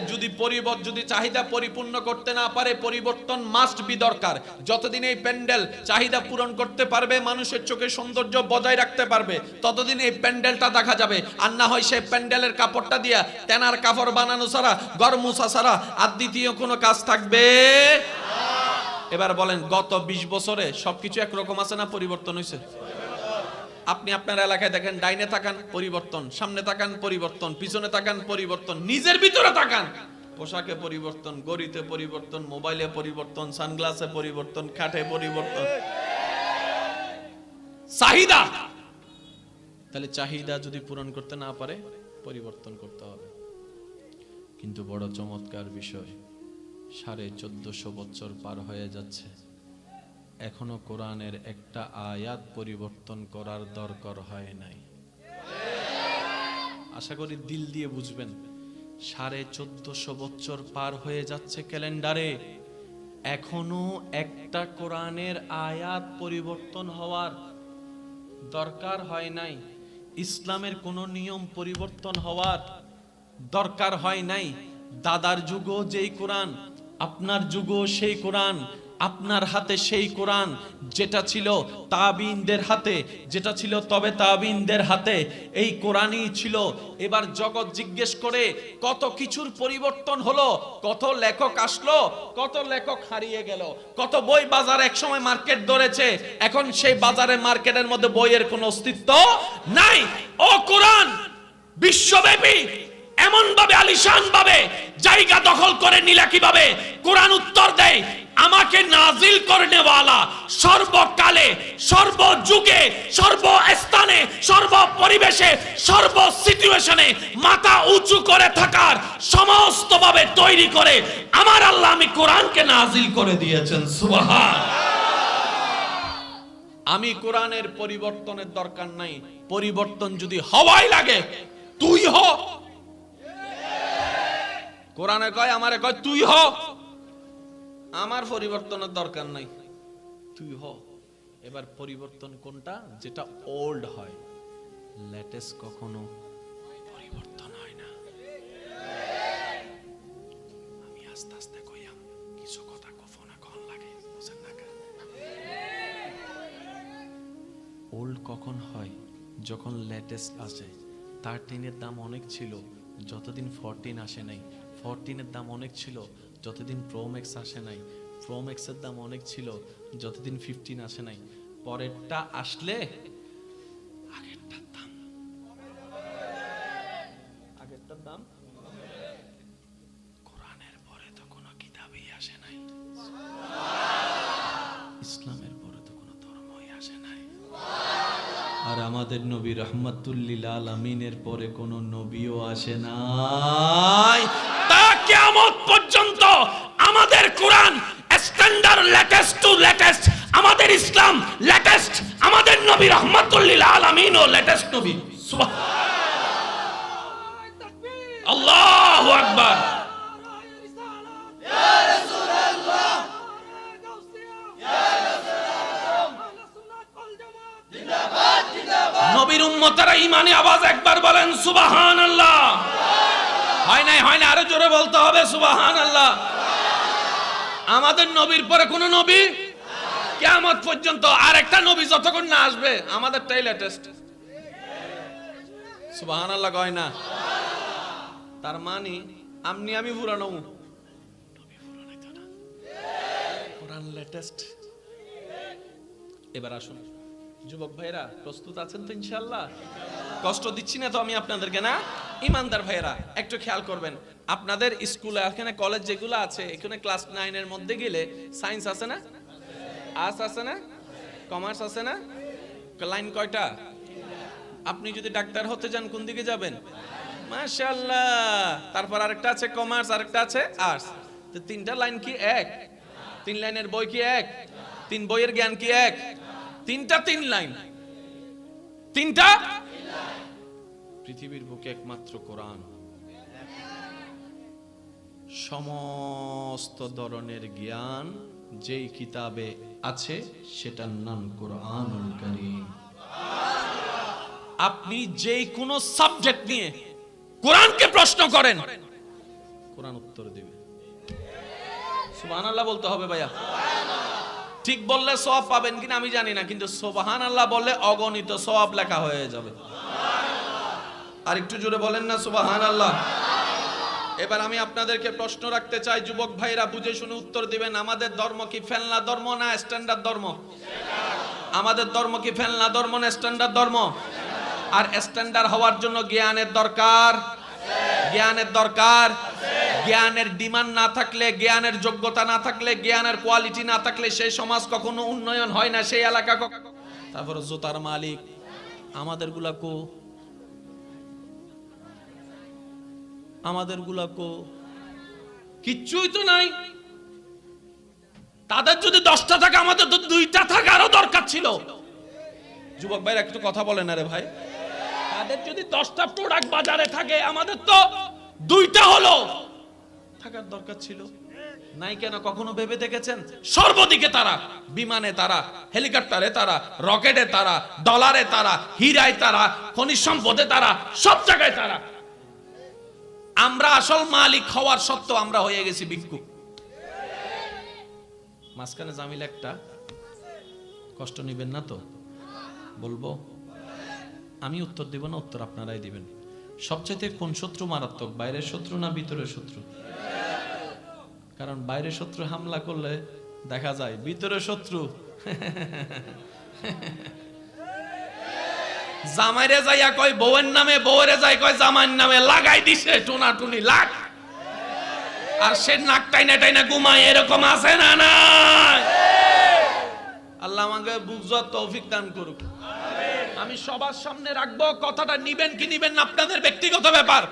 যদি চাহিদা পরিপূর্ণ করতে না পারে, পরিবর্তন মাস্ট বি দরকার। যতদিন এই প্যান্ডেল চাহিদা পূরণ করতে পারবে, মানুষের চোখে সৌন্দর্য বজায় রাখতে পারবে, ততদিন এই প্যান্ডেলটা দেখা যাবে। আর না হয় সেই প্যান্ডেলের কাপড়টা দিয়া তেনার কাপড় বানানো ছাড়া, ঘর মুছা ছাড়া আর দ্বিতীয় কোনো কাজ থাকবে। এবার বলেন, গত 20 বছরে সবকিছু একরকম আছে না পরিবর্তন হয়েছে? আপনি আপনার এলাকায় দেখেন, ডাইনে তাকান পরিবর্তন, সামনে তাকান পরিবর্তন, পিছনে তাকান পরিবর্তন, নিজের ভিতরে তাকান, পোশাকে পরিবর্তন, গড়িতে পরিবর্তন, মোবাইলে পরিবর্তন, সানগ্লাসে পরিবর্তন, খাটে পরিবর্তন, চাহিদা। তাহলে চাহিদা যদি পূরণ করতে না পারে, পরিবর্তন করতে হবে। কিন্তু বড় চমৎকার বিষয়, 1450 বছর পার হয়ে যাচ্ছে, এখনো কোরআনের একটা আয়াত পরিবর্তন করার দরকার হয় নাই। আশা করি দিল দিয়ে বুঝবেন, 1450 বছর পার হয়ে যাচ্ছে ক্যালেন্ডারে, এখনো একটা কোরআনের আয়াত পরিবর্তন হওয়ার দরকার হয় নাই। ইসলামের কোন নিয়ম পরিবর্তন হওয়ার দরকার হয় নাই। দাদার যুগও যেই কোরআন, আপনার যুগও সেই কোরআন, আপনার হাতে সেই কোরআন যেটা ছিল তাবিনদের হাতে, যেটা ছিল তবে তাবিনদের হাতে, এই কোরআনই ছিল। এবার জগৎ জিজ্ঞেস করে কত কিছুর পরিবর্তন হলো, কত লেখক আসলো, কত লেখক হারিয়ে গেল, কত বই বাজার একসময় মার্কেট ধরেছে, এখন সেই বাজারে মার্কেটের মধ্যে বইয়ের কোনো অস্তিত্ব নাই। ও কোরআন বিশ্বব্যাপী এমন ভাবে আলিশান ভাবে জায়গা দখল করে নিলা কিভাবে? কোরআন উত্তর দেয়, আমাকে নাজিল করনেওয়ালা সর্বকালে, সর্বযুগে, সর্বস্থানে, সর্বপরিবেশে, সর্ব সিচুয়েশনে মাথা উঁচু করে থাকার সমস্ত ভাবে তৈরি করে আমার আল্লাহ আমি কোরআনকে নাজিল করে দিয়েছেন। সুবহান। আমি কোরআনের পরিবর্তনের দরকার নাই। পরিবর্তন যদি হওয়াই লাগে, তুই হ। কোরআনে কয়, আমারে কয় তুই হ, আমার পরিবর্তনের দরকার নাই, তুই হ। এবার পরিবর্তন কোনটা? যেটা ওল্ড হয়, লেটেস্ট কখনো পরিবর্তন হয় না। আমি আস্তে আস্তে কইয়াম, কিছু কথা কফনা কোন লাগে, বুঝেন না? ওল্ড কখন হয়? যখন লেটেস্ট আসে। 13 এর দাম অনেক ছিল যতদিন 14 আসে নাই, 14 এর দাম অনেক ছিল যতদিন প্রো ম্যাক্স আসে নাই, প্রো ম্যাক্সের দাম অনেক ছিল যতদিন 15 আসে নাই। পরেরটা আসলে আগেরটার দাম কোরআনের পরে তো কোনো কিতাবই আসে নাই, ইসলামের পরে তো কোনো ধর্মই আসে নাই, আর আমাদের নবী রাহমাতুল্লিল আলামিনের পরে কোনো নবীও আসে নাই। তা কিয়ামত পর্যন্ত আমাদের কোরআন স্ট্যান্ডার্ড, লেটেস্ট টু লেটেস্ট, আমাদের ইসলাম লেটেস্ট, আমাদের নবী রাহমাতুল্লিল আলামিনও লেটেস্ট নবী। সুবহানাল্লাহ, আল্লাহু আকবার। নবীর উম্মতেরা ঈমানে আওয়াজ একবার বলেন সুবহানাল্লাহ। হয় নাই, হয় না, আরো জোরে বলতে হবে সুবহানাল্লাহ। আমাদের নবীর পরে কোন নবী কিয়ামত পর্যন্ত আর একটা নবী যতক্ষণ না আসবে আমাদেরটাই লেটেস্ট। সুবহানাল্লাহ কয় না? তার মানে আমি পুরানো, নবী পুরানো তো না, কোরআন লেটেস্ট। এবার আসুন যুবক ভাইরা, প্রস্তুত আছেন তো ইনশাআল্লাহ? কষ্ট দিচ্ছি না তো আমি আপনাদেরকে, না? ইমানদার ভাইরা একটু খেয়াল করবেন, আপনাদের স্কুলে এখানে কলেজ যেগুলো আছে এখানে ক্লাস 9 এর মধ্যে গেলে সায়েন্স আছে না, আর্টস আছে না, কমার্স আছে না, লাইন কয়টা? আপনি যদি ডাক্তার হতে যান কোন দিকে যাবেন? মাশাআল্লাহ। তারপর আরেকটা আছে কমার্স, আরেকটা আছে আর্টস। তো তিনটা লাইন কি এক? তিন লাইনের বই কি এক? তিন বইয়ের জ্ঞান কি এক? তিনটা তিন লাইন, তিনটা পৃথিবীর বুকে একমাত্র কোরআন সমস্ত ধরনের জ্ঞান যেই কিতাবে আছে সেটার নাম কোরআনুল কারীম। আপনি যেই কোনো সাবজেক্ট নিয়ে কোরআনকে প্রশ্ন করেন, কোরআন উত্তর দেবে। সুবহানাল্লাহ বলতে হবে ভাইয়া। ঠিক বললে সওয়াব পাবেন কিনা আমি জানি না, কিন্তু সুবহানাল্লাহ বললে অগণিত সওয়াব লেখা হয়ে যাবে। আর একটু জোরে বলেন না সুবহানাল্লাহ। এবার আমি আপনাদেরকে প্রশ্ন রাখতে চাই, যুবক ভাইরা বুঝে শুনে উত্তর দিবেন। আমাদের ধর্ম কি ফেলনা ধর্ম না স্ট্যান্ডার্ড ধর্ম? আমাদের ধর্ম কি ফেলনা ধর্ম না স্ট্যান্ডার্ড ধর্ম? আর স্ট্যান্ডার্ড হওয়ার জন্য জ্ঞানের দরকার, জ্ঞানের দরকার। জ্ঞানের ডিমান্ড না থাকলে, জ্ঞানের যোগ্যতা না থাকলে, জ্ঞানের কোয়ালিটি না থাকলে সেই সমাজ কখনো উন্নয়ন হয় না, সেই এলাকা। তারপর জুতার মালিক আমাদের গুলাকো, আমাদের গুলাকো কিচ্ছুই তো নাই। তাদের যদি 10টা থাকে আমাদের তো 2টা থাকারও দরকার ছিল। যুবক ভাইরা একটু কথা বলেন না রে ভাই। তাদের যদি 10টা প্রোডাক্ট বাজারে থাকে আমাদের তো 2টা হলো থাকার দরকার ছিল। নাই কেন কখনো ভেবে দেখেছেন? সর্বদিকে তারা, বিমানে তারা, হেলিকপ্টারে তারা, রকেটে তারা, ডলারে তারা, হীরায় তারা, খনিজ সম্পদে তারা, সব জায়গায় তারা। আমরা আসল মালিক হওয়ার সত্ত্বেও আমরা হয়ে গেছি ভিক্ষুক। মাঝখানে জামিল একটা, কষ্ট নিবেন না তো? বলবো আমি উত্তর দিব না, উত্তর আপনারাই দিবেন। সবচেয়ে কোন শত্রু মারাত্মক, বাইরের শত্রু না ভিতরের শত্রু? কারণ বাইরের শত্রু হামলা করলে দেখা যায়, ভিতরের শত্রু জামাইরে যাইয়া কয় বউয়ের নামে, বউরে যাই কয় জামাইয়ের নামে, লাগাই দিছে টুনাটুনি লাগ। আর সে নাক টাইনা টাইনা ঘুমায়, এরকম আছে না? না, আল্লাহ আমাকে বুঝার তৌফিক দান করুক। আমি সবার সামনে রাখবো, কথাটা নিবেন কি নিবেন না আপনাদের ব্যক্তিগত ব্যাপার।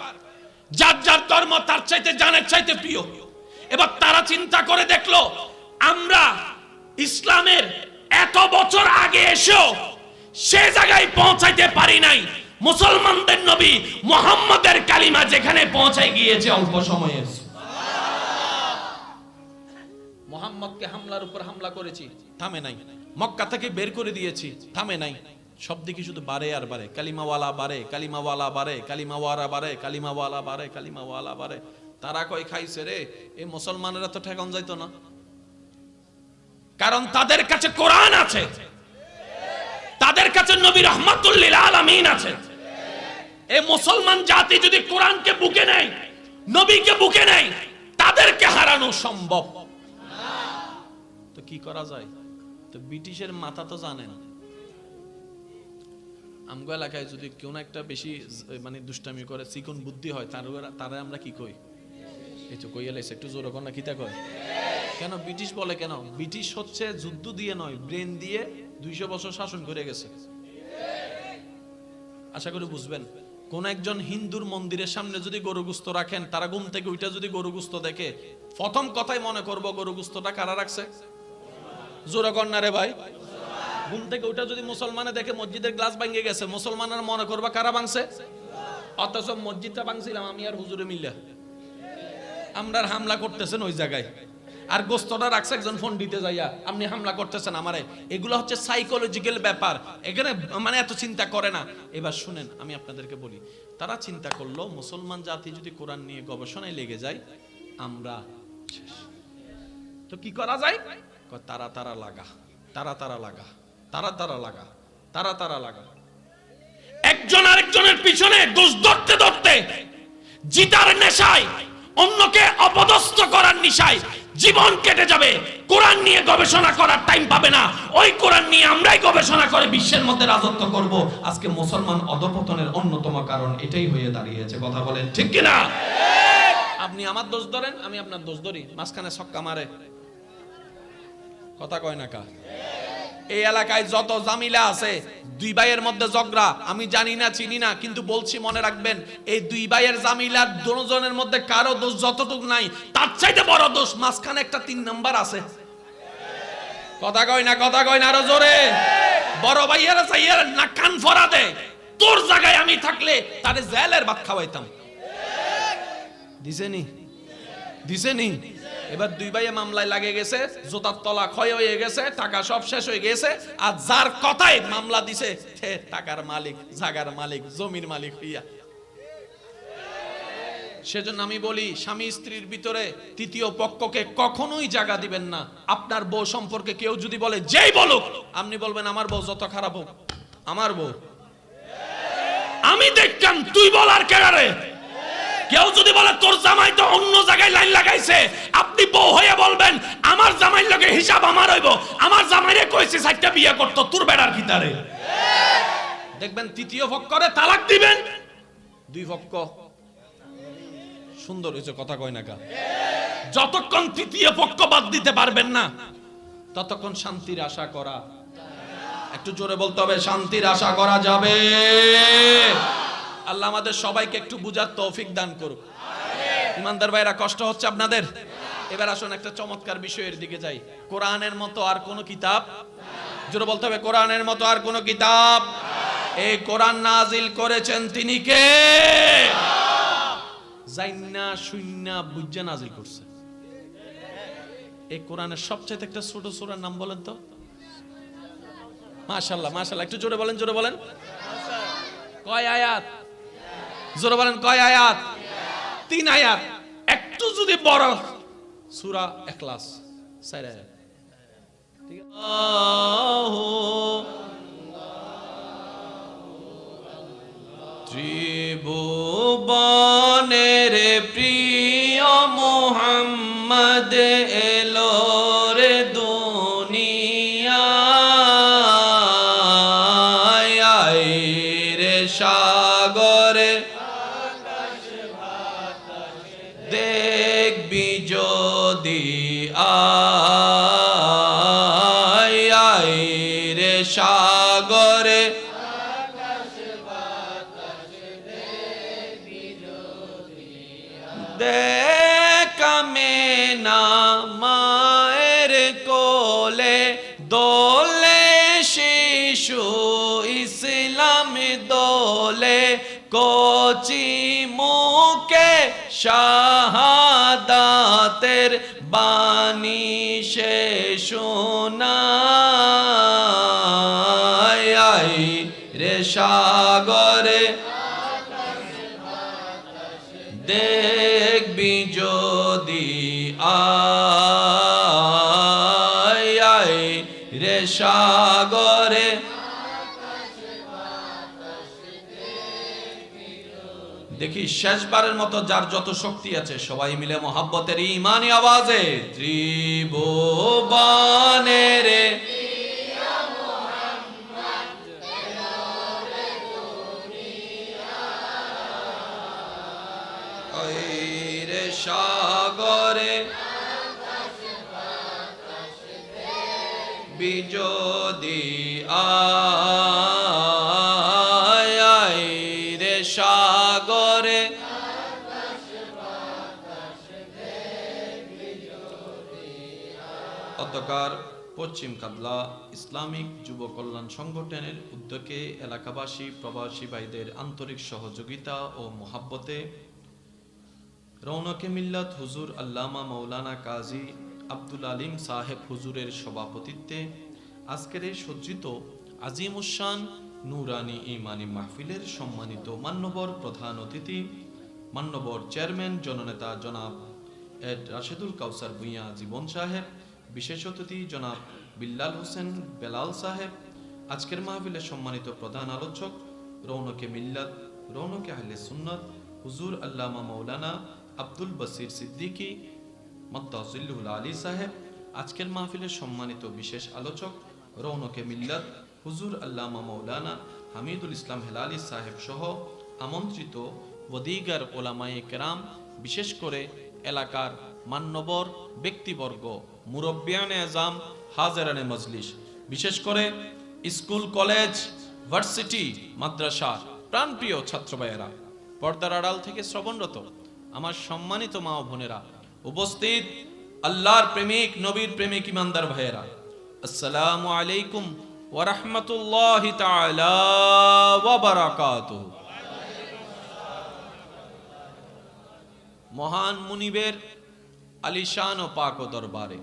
যার যার ধর্ম তার চাইতে জানের চাইতে প্রিয়। এবার তারা চিন্তা করে দেখলো আমরা ইসলামের এত বছর আগে এসেও সে জায়গায় পৌঁছাইতে পারি নাই। মুসলমানদের নবী মুহাম্মদের কালিমা যেখানে পৌঁছায় গিয়েছে অল্প সময়ে। মুহাম্মদকে হামলার উপর হামলা করেছি, থামে নাই। মক্কা থেকে বের করে দিয়েছি, থামে নাই। সব দিকে শুধু বাড়ে আর বাড়ে। কালিমাওয়ালা বাড়ে, কালিমাওয়ালা বাড়ে, কালিমাওয়ালা বাড়ে, কালিমাওয়ালা বাড়ে, কালিমাওয়ালা বাড়ে। তারা কই খাইছে রে, এই মুসলমানেরা তো ঠেকান যাইতো না, কারণ তাদের কাছে কোরআন আছে, তাদের কাছে নবী রাহমাতুল লিল আলামিন আছে। এই মুসলমান জাতি যদি কোরআনকে বুকে নেয়, নবীকে বুকে নেয়, তাদেরকে হারানো সম্ভব। তো কি করা যায়? তো ব্রিটিশের মাথা তো জানেন। আমগো এলাকায় যদি কেউ না একটা বেশি মানে দুষ্টামি করে, চিকন বুদ্ধি হয়, তারা আমরা কি কই? এই তো কইয়া লাইছে, একটু জোরে কর না, কিতা কয়? কেন ব্রিটিশ বলে? কেন ব্রিটিশ হচ্ছে যুদ্ধ দিয়ে নয়, ব্রেন দিয়ে 200 বছর শাসন করে গেছে। আশা করি বুঝবেন। কোন একজন হিন্দুর মন্দিরের সামনে যদি গরু গোস্ত রাখেন, তারা ঘুম থেকে ওইটা যদি গরু গোস্ত দেখে, প্রথম কথাই মনে করবো গরু গোস্তটা কারা রাখছে? জোরে কর না রে ভাই। ঘুম থেকে ওইটা যদি মুসলমানে দেখে মসজিদের গ্লাস ভাঙে গেছে, মুসলমানের মনে করবা কারা ভাঙছে? অথচ মসজিদটা ভাঙছিলাম আমি আর হুজুরে মিল্লা। আমরা হামলা করতেছেন ওই জায়গায়, আর গোস্তটা রাখছে একজন ফোন দিতে যাইয়া, আপনি হামলা করতেছেন আমারে। এগুলো হচ্ছে সাইকোলজিক্যাল ব্যাপার, এখানে মানে এত চিন্তা করে না। এবার শুনেন, আমি আপনাদেরকে বলি, তারা চিন্তা করলো মুসলমান জাতি যদি কোরআন নিয়ে গবেষণায় লেগে যায়, আমরা তো কি করা যায়? তারা তারা লাগা, তারা তারা লাগা, তারা তারা লাগা, তারা তারা লাগা। একজন আরেকজনের পিছনে দোষ ধরতে ধরতে জিতার নেশায়, অন্যকে অপদস্থ করার নেশায় জীবন কেটে যাবে। কোরআন নিয়ে গবেষণা করার টাইম পাবে না। ওই কোরআন নিয়ে আমরাই গবেষণা করে বিশ্বের মধ্যে রাজত্ব করব। আজকে মুসলমান অধঃপতনের অন্যতম কারণ এটাই হয়ে দাঁড়িয়েছে। কথা বলেন ঠিক কিনা? আপনি আমার দোষ ধরেন, আমি আপনার দোষ ধরি, মাঝখানে ছক্কা মারে, কথা কয় না কা? এই এলাকায় যত জামিলা আছে, দুই ভাইয়ের মধ্যে ঝগড়া, আমি জানি না চিনি না, কিন্তু বলছি মনে রাখবেন, এই দুই ভাইয়ের জামিলার দুজনের মধ্যে কারো দোষ যতটুকু নাই, তার চাইতে বড় দোষ মাঝখানে একটা 3 নাম্বার আছে। কথা কয় না, কথা কয় না আরো জোরে। বড় ভাইয়েরা চাইয়ার না কান ফরা দে, তোর জায়গায় আমি থাকলে তারে জেলের ভাত খাওয়াইতাম। দিছেনি দিছেনি। এবার দুই ভাইয়ে মামলায় লাগে গেছে, জোতার তলা ক্ষয় হয়ে গেছে, টাকা সব শেষ হয়ে গেছে, আর যার কথায় মামলা দিছে সে টাকার মালিক, জাগার মালিক, জমির মালিক হইয়া। সেজন্য আমি বলি, স্বামী স্ত্রীর ভিতরে তৃতীয় পক্ষকে কখনোই জায়গা দিবেন না। আপনার বউ সম্পর্কে কেউ যদি বলে, যেই বলুক, আপনি বলবেন আমার বউ যত খারাপ হোক, আমার বউ আমি দেখতাম, তুই বলার কেড়ে। কেউ যদি বলে তোর জামাই তো অন্য জায়গায় লাইন লাগাইছে, আপনি বউ হয়ে বলবেন আমার জামাইর লগে হিসাব আমার হইব, আমার জামাইরে কইছে 4টা বিয়ে করতে, তোর বেড়ার ভিতরে। দেখবেন তৃতীয় পক্ষরে তালাক দিবেন, দুই পক্ষ সুন্দর হয়েছে, কথা কয় না কা? যতক্ষণ তৃতীয় পক্ষ বাদ দিতে পারবেন না, ততক্ষণ শান্তির আশা করা, একটু জোরে বলতে হবে, শান্তির আশা করা যাবে। আল্লাহ আমাদের সবাইকে একটু বুঝার তৌফিক দান করুক। ইমানদার ভাইরা, কষ্ট হচ্ছে আপনাদের? এবার আসুন একটা চমৎকার বিষয়ের দিকে যাই। কোরআনের মতো আর কোন কিতাব, জোরে বলতে হবে, কোরআনের মতো আর কোন কিতাব। এই কোরআন নাজিল করেছেন তিনি কে? জাইন্না শুইন্না বুঝা নাজিল করছে। এই কোরআনের সবচেয়ে একটা ছোট সূরার নাম বলেন তো? মাশাআল্লাহ, মাশাআল্লাহ, একটু জোরে বলেন, জোরে বলেন। কয় আয়াত? জোরে বলেন, কয় আয়াত? 3 আয়াত। একটু যদি বড় সূরা ইখলাস 4 আয়াত। ঠিক আছে। ত্রিভুবনের প্রিয় মুহাম্মদ এলো রে দুনিয়ায়, রে সাগরে দেখবি যদি আয়, রে সাগরে দেখামে না মায়ের কোলে দোলে শিশু ইসলাম দোলে, কচি মুখে শাহাদাতের বাণী সে শোনায়, রে সাগরে দেখবি যদি আয়, রে সাগরে দেখি শেষবারের মতো যার যত শক্তি আছে সবাই মিলে মোহাব্বতের ঈমানি আওয়াজে ত্রিভুবনের রে সাগরে বিজদি আয়, রে সাগরে অতকার পশ্চিম কাদলা ইসলামিক যুব কল্যাণ সংগঠনের উদ্যোগে এলাকাবাসী প্রবাসী ভাইদের আন্তরিক সহযোগিতা ও মোহাব্বতে রৌনকে মিল্লাত হুজুর আল্লামা মৌলানা কাজী আব্দুল আলিম সাহেব হুজুরের সভাপতিত্বে আজকের এই সজ্জিত আজিমুশান নুরানি ইমানি মাহফিলের সম্মানিত মান্যবর প্রধান অতিথি, মান্যবর চেয়ারম্যান জননেতা জনাব এড রাশেদুল কাউসার ভূঁইয়া জীবন সাহেব, বিশেষ অতিথি জনাব বিল্লাল হোসেন বেলাল সাহেব, আজকের মাহফিলের সম্মানিত প্রধান আলোচক রৌনকে মিল্লাত রৌনকে আহলে সুন্নাত হুজুর আল্লামা মৌলানা আব্দুল বসির সিদ্দিকী মত্তাজিল্লুল আলী সাহেব, আজকের মাহফিলের সম্মানিত বিশেষ আলোচক রৌনকে মিল্লাত হুজুর আল্লামা মৌলানা হামিদুল ইসলাম হেলালি সাহেব সহ আমন্ত্রিত ওদিগার ওলামায়ে কেরাম, বিশেষ করে এলাকার মান্যবর ব্যক্তিবর্গ, মুরব্বিয়ানে আজম, হাজেরানে মজলিস, বিশেষ করে স্কুল, কলেজ, ভার্সিটি, মাদ্রাসা প্রাণপ্রিয় ছাত্র ভাইয়েরা, পর্দার আড়াল থেকে শ্রবণরত আমার সম্মানিত মা ও বোনেরা, উপস্থিত আল্লাহর প্রেমিক, নবীর প্রেমিক ইমানদার ভাইয়েরা, আসসালামু আলাইকুম ওয়া রাহমাতুল্লাহি তাআলা ওয়া বারাকাতুহু। মহান মুনিবের আলিশান ও পাক ও দরবারে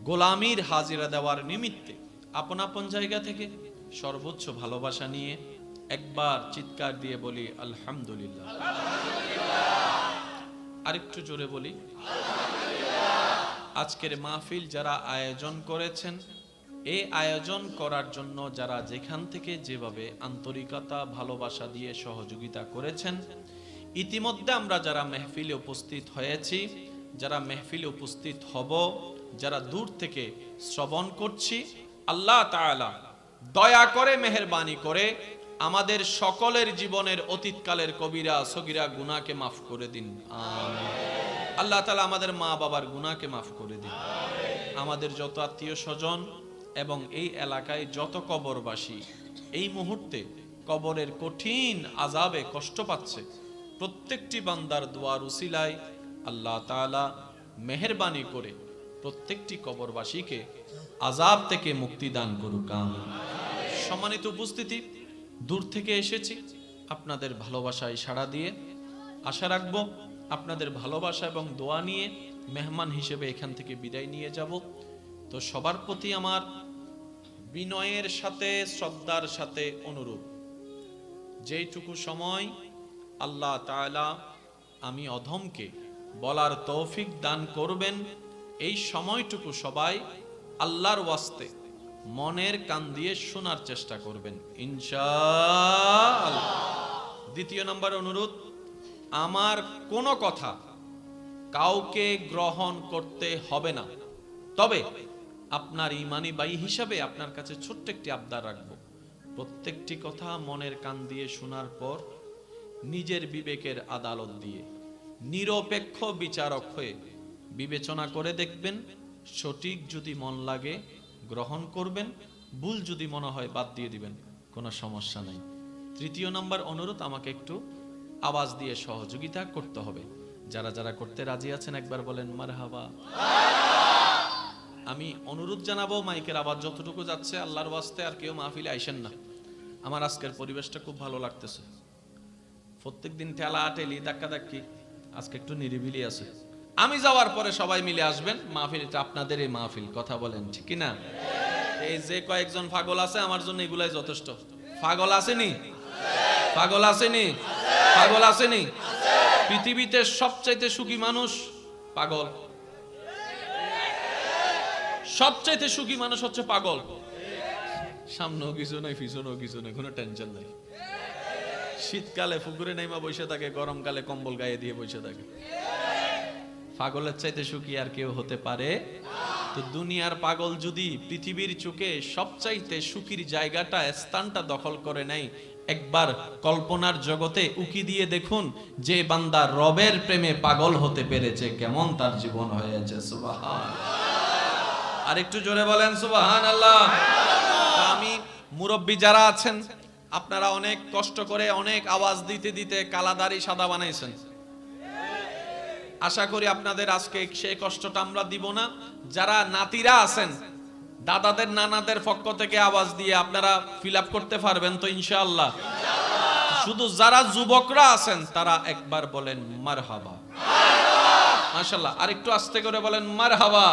গোলামীর হাজিরা দেওয়ার নিমিত্তে আপন আপন জায়গা থেকে সর্বোচ্চ ভালোবাসা নিয়ে একবার চিৎকার দিয়ে বলি আলহামদুলিল্লাহ। আরেকটু জোরে বলি আজকের মাহফিল যারা আয়োজন করেছেন, এই আয়োজন করার জন্য যারা যেখান থেকে যেভাবে আন্তরিকতা, ভালোবাসা দিয়ে সহযোগিতা করেছেন, ইতিমধ্যে আমরা যারা মেহফিলে উপস্থিত হয়েছি, যারা মেহফিলে উপস্থিত হব, যারা দূর থেকে শ্রবণ করছি, আল্লাহ তাআলা দয়া করে মেহেরবানি করে আমাদের সকলের জীবনের অতীতকালের কবিরা সগীরা গুনাহকে মাফ করে দিন, আমিন। আল্লাহ তাআলা আমাদের মা বাবার গুনাহকে মাফ করে দিন। আমাদের যত আত্মীয় স্বজন এবং এই এলাকায় যত কবরবাসী এই মুহূর্তে কবরের কঠিন আযাবে কষ্ট পাচ্ছে, প্রত্যেকটি বান্দার দোয়ার উসিলায় আল্লাহ তাআলা মেহেরবানি করে প্রত্যেকটি কবরবাসীকে আযাব থেকে মুক্তি দান করুক, আমিন। সম্মানিত উপস্থিতি, দূর থেকে এসেছি আপনাদের ভালোবাসায় সাড়া দিয়ে, আশা রাখবো আপনাদের ভালোবাসা এবং দোয়া নিয়ে মেহমান হিসেবে এখান থেকে বিদায় নিয়ে যাব। তো সবার প্রতি আমার বিনয়ের সাথে, শ্রদ্ধার সাথে অনুরোধ, যেইটুকু সময় আল্লাহ তাআলা আমি অধমকে বলার তৌফিক দান করবেন, এই সময়টুকু সবাই আল্লাহর ওয়াস্তে মনের কান দিয়ে শোনার চেষ্টা করবেন ইনশাআল্লাহ। দ্বিতীয় নম্বর অনুরোধ, আমার কোনো কথা কাউকে গ্রহণ করতে হবে না, তবে আপনার ঈমানি ভাই হিসাবে আপনার কাছে ছোট্ট একটি আবদার রাখবো, প্রত্যেকটি কথা মনের কান দিয়ে শোনার পর নিজের বিবেকের আদালত দিয়ে নিরপেক্ষ বিচারক হয়ে বিবেচনা করে দেখবেন, সঠিক যদি মন লাগে গ্রহণ করবেন, ভুল যদি মনে হয় বাদ দিয়ে দিবেন, কোনো সমস্যা নাই। তৃতীয় নাম্বার অনুরোধ, আমাকে একটু আওয়াজ দিয়ে সহযোগিতা করতে হবে। যারা যারা করতে রাজি আছেন একবার বলেন মারহাবা। আমি অনুরোধ জানাবো, মাইকের আওয়াজ যতটুকু যাচ্ছে আল্লাহর ওয়াস্তে আর কেউ মাহফিলে আইসেন না। আমার আজকের পরিবেশটা খুব ভালো লাগতেছে, প্রত্যেকদিন ঠেলা ঠেলি ধাক্কা ধাক্কি, আজকে একটু নিরিবিলি আছে। আমি যাওয়ার পরে সবাই মিলে আসবেন, মাহফিলটা আপনাদের এই মাহফিল, কথা বলেন ঠিক কি না? এই যে কয়েকজন পাগল আছে আমার জন্য এগুলাই যথেষ্ট। পাগল আসেনি? পাগল আসেনি? পাগল আসেনি? পৃথিবীতে সবচাইতে সুখী মানুষ পাগল, সবচাইতে সুখী মানুষ হচ্ছে পাগল। সামনেও কিছু নাই, পিছনেও কিছু নাই, কোনো টেনশন নাই। শীতকালে পুকুরে নাইমা বসে থাকে, গরমকালে কম্বল গায়ে দিয়ে বসে থাকে। পাগলের চাইতে সুখী আর কেউ হতে পারে? তো দুনিয়ার পাগল যদি পৃথিবীর চোখে সবচাইতে সুখীর জায়গাটা, স্থানটা দখল করে নেয়, একবার কল্পনার জগতে উকি দিয়ে দেখুন, যে বান্দা রবের প্রেমে পাগল হতে পেরেছে কেমন তার জীবন হয়েছে। সুবহানাল্লাহ। আর একটু জোরে বলেন সুবহানাল্লাহ। আমি মুরব্বী যারা আছেন, আপনারা অনেক কষ্ট করে অনেক আওয়াজ দিতে দিতে কালাদারি সাদা বানাইছেন। আশা করি আপনাদের আজকে সেই কষ্টটা আমরা দিব না। যারা নাতিরা আছেন, দাদাদের নানাদের পক্ষ থেকে আওয়াজ দিয়ে আপনারা ফিল আপ করতে পারবেন তো ইনশাআল্লাহ? শুধু যারা যুবকরা আছেন তারা একবার বলেন মারহাবা। মাশাআল্লাহ। আর একটু আস্তে করে বলেন মারহাবা।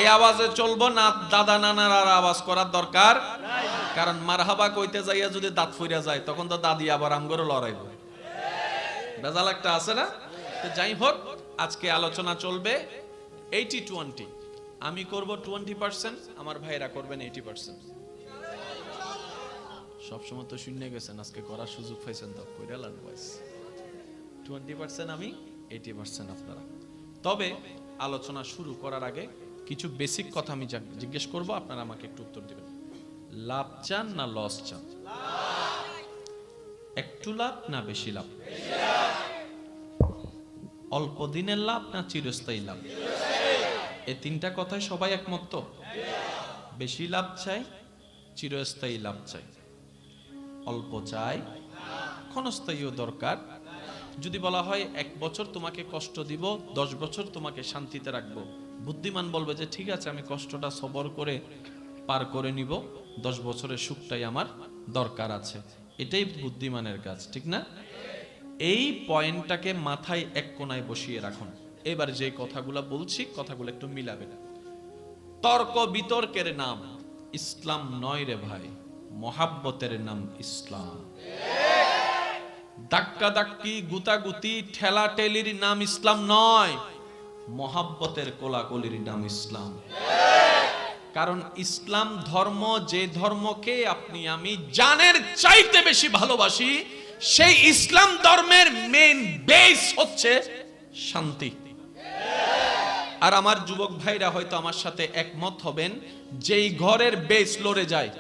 এই আওয়াজে চলবো না, দাদা নানার আর আওয়াজ করার দরকার, কারণ মারহাবা কইতে যাইয়া যদি দাঁত ফুইরা যায় তখন তো দাদি আবার আমগরে লড়াইব, বেজাল একটা আছে না? তো যাই হোক, আজকে আলোচনা চলবে 80-20। আমি করব 20%, আমার ভাইরা করবেন 80%। সবসময় তো শূন্য গেছেন, আজকে করার সুযোগ পাইছেন তো কইরা লান বয়স। 20% আমি, 80% আপনারা। তবে আলোচনা শুরু করার আগে কিছু বেসিক কথা আমি জিজ্ঞেস করব, আপনারা আমাকে একটু উত্তর দিবেন। লাভ চান না লস চান? একটু লাভ না বেশি লাভ? অল্প দিনের লাভ না চিরস্থায়ী লাভ? এই তিনটা কথায় সবাই একমত তো? বেশি লাভ চাই, চিরস্থায়ী লাভ চাই, অল্প চাই, ক্ষণস্থায়ীও দরকার। যদি বলা হয় 1 বছর তোমাকে কষ্ট দিব, 10 বছর তোমাকে শান্তিতে রাখবো, বুদ্ধিমান বলবে যে ঠিক আছে, আমি কষ্টটা সবর করে পার করে নিব, 10 বছরের সুখটাই আমার দরকার আছে। এটাই বুদ্ধিমানের কাজ, ঠিক না? এই পয়েন্টটাকে মাথায় এক কোণায় বসিয়ে রাখুন। এবার যে কথাগুলো বলছি, কথাগুলো একটু মিলাবেন। তর্ক বিতর্কের নাম ইসলাম নয় রে ভাই, মহাব্বতের নাম ইসলাম। ধাক্কা ধাক্কি, গুতাগুতি, ঠেলা ঠেলির নাম ইসলাম নয়, মহাব্বতের কোলাকুলির নাম ইসলাম। কারণ ইসলাম ধর্ম, যে ধর্মকে আপনি আমি জানের চাইতে বেশি ভালোবাসি, সেই ইসলাম ধর্মের মেইন বেস হচ্ছে শান্তি। আর আমার যুবক ভাইরা হয়তো আমার সাথে একমত হবেন, যেই ঘরের বেস লড়ে যায়,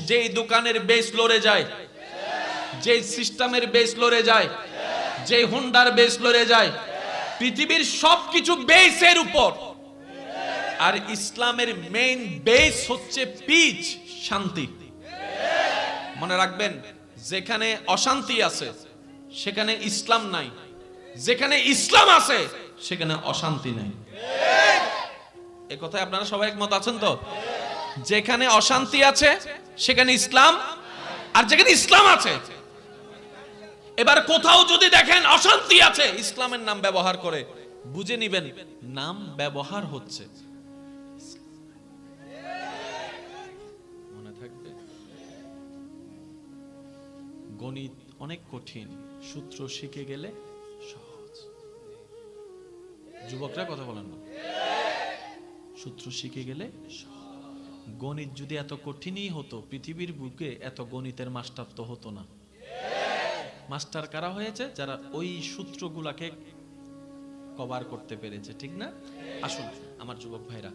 যেই দোকানের বেস লড়ে যায়, যেই সিস্টেমের বেস লড়ে যায়, যেই হুন্ডার বেস লড়ে যায়, পৃথিবীর সবকিছু বেসের উপর। আর ইসলামের মেইন বেস হচ্ছে পিচ, শান্তি। মনে রাখবেন, যেখানে অশান্তি আছে সেখানে ইসলাম নাই, যেখানে ইসলাম আছে সেখানে অশান্তি নাই। এ কথায় আপনারা সবাই একমত আছেন তো? যেখানে অশান্তি আছে সেখানে ইসলাম, আর যেখানে ইসলাম আছে। এবার কোথাও যদি দেখেন অশান্তি আছে, ইসলামের নাম ব্যবহার করে, বুঝে নিবেন নাম ব্যবহার হচ্ছে। মনে থাকবে, গণিত অনেক কঠিন, সূত্র শিখে গেলে সহজ। যুবকরা কথা বলেন না? সূত্র শিখে গেলে সহজ। গণিত যদি এত কঠিনই হতো, পৃথিবীর বুকে এত গণিতের মাস্টার তো হতো না। মাস্টার কারা হয়েছে? যারা ওই সূত্রগুলাকে কভার করতে পেরেছে, ঠিক না? আসুন আমার যুবক ভাইরা,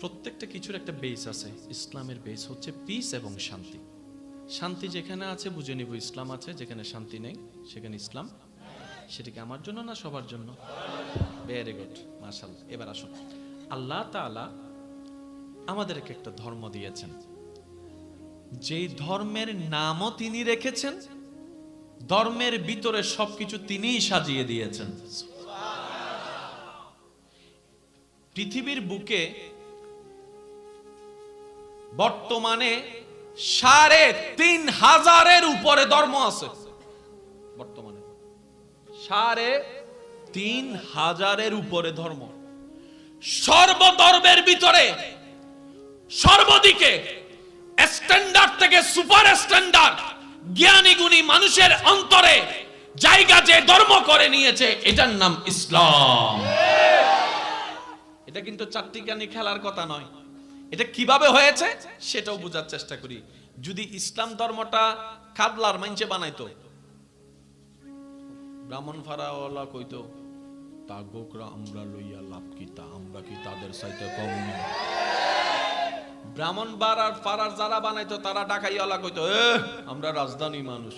প্রত্যেকটা কিছুর একটা বেস আছে। ইসলামের বেস হচ্ছে পিস এবং শান্তি। শান্তি যেখানে আছে বুঝে নিব ইসলাম আছে, যেখানে শান্তি নেই সেখানে ইসলাম। সেটা কি আমার জন্য না সবার জন্য? ভেরি গুড, মাশাআল্লাহ। এবার আসুন, আল্লাহ তাআলা আমাদেরকে একটা ধর্ম দিয়েছেন, যেই ধর্মের নামও তিনি রেখেছেন, ধর্মের ভিতরে সবকিছু তিনিই সাজিয়ে দিয়েছেন। পৃথিবীর বুকে বর্তমানে ৩,৫০০-এর উপরে ধর্ম আছে। বর্তমানে ৩,৫০০-এর উপরে ধর্ম। সর্বধর্মের ভিতরে সর্বদিকে স্ট্যান্ডার্ড থেকে সুপার স্ট্যান্ডার্ড জ্ঞানী গুণী মানুষের অন্তরে জায়গা যে ধর্ম করে নিয়েছে, এটার নাম ইসলাম। এটা কিন্তু চারটিখানি খেলার কথা নয়। এটা কিভাবে হয়েছে সেটাও বোঝার চেষ্টা করি। যদি ইসলাম ধর্মটা কাবলার মাইনছে বানাইতো, ব্রাহ্মণ ফারাওয়ালা কইতো, তাগোকরা আমরা লইয়া লাভ কি, তা আমরা কি তাদের চাইতে কম না? ব্রাহ্মণ বাড়ার ফারার যারা বানাইতো তারা ডাকাইয়ালা কইতো, আমরা রাজধানী মানুষ,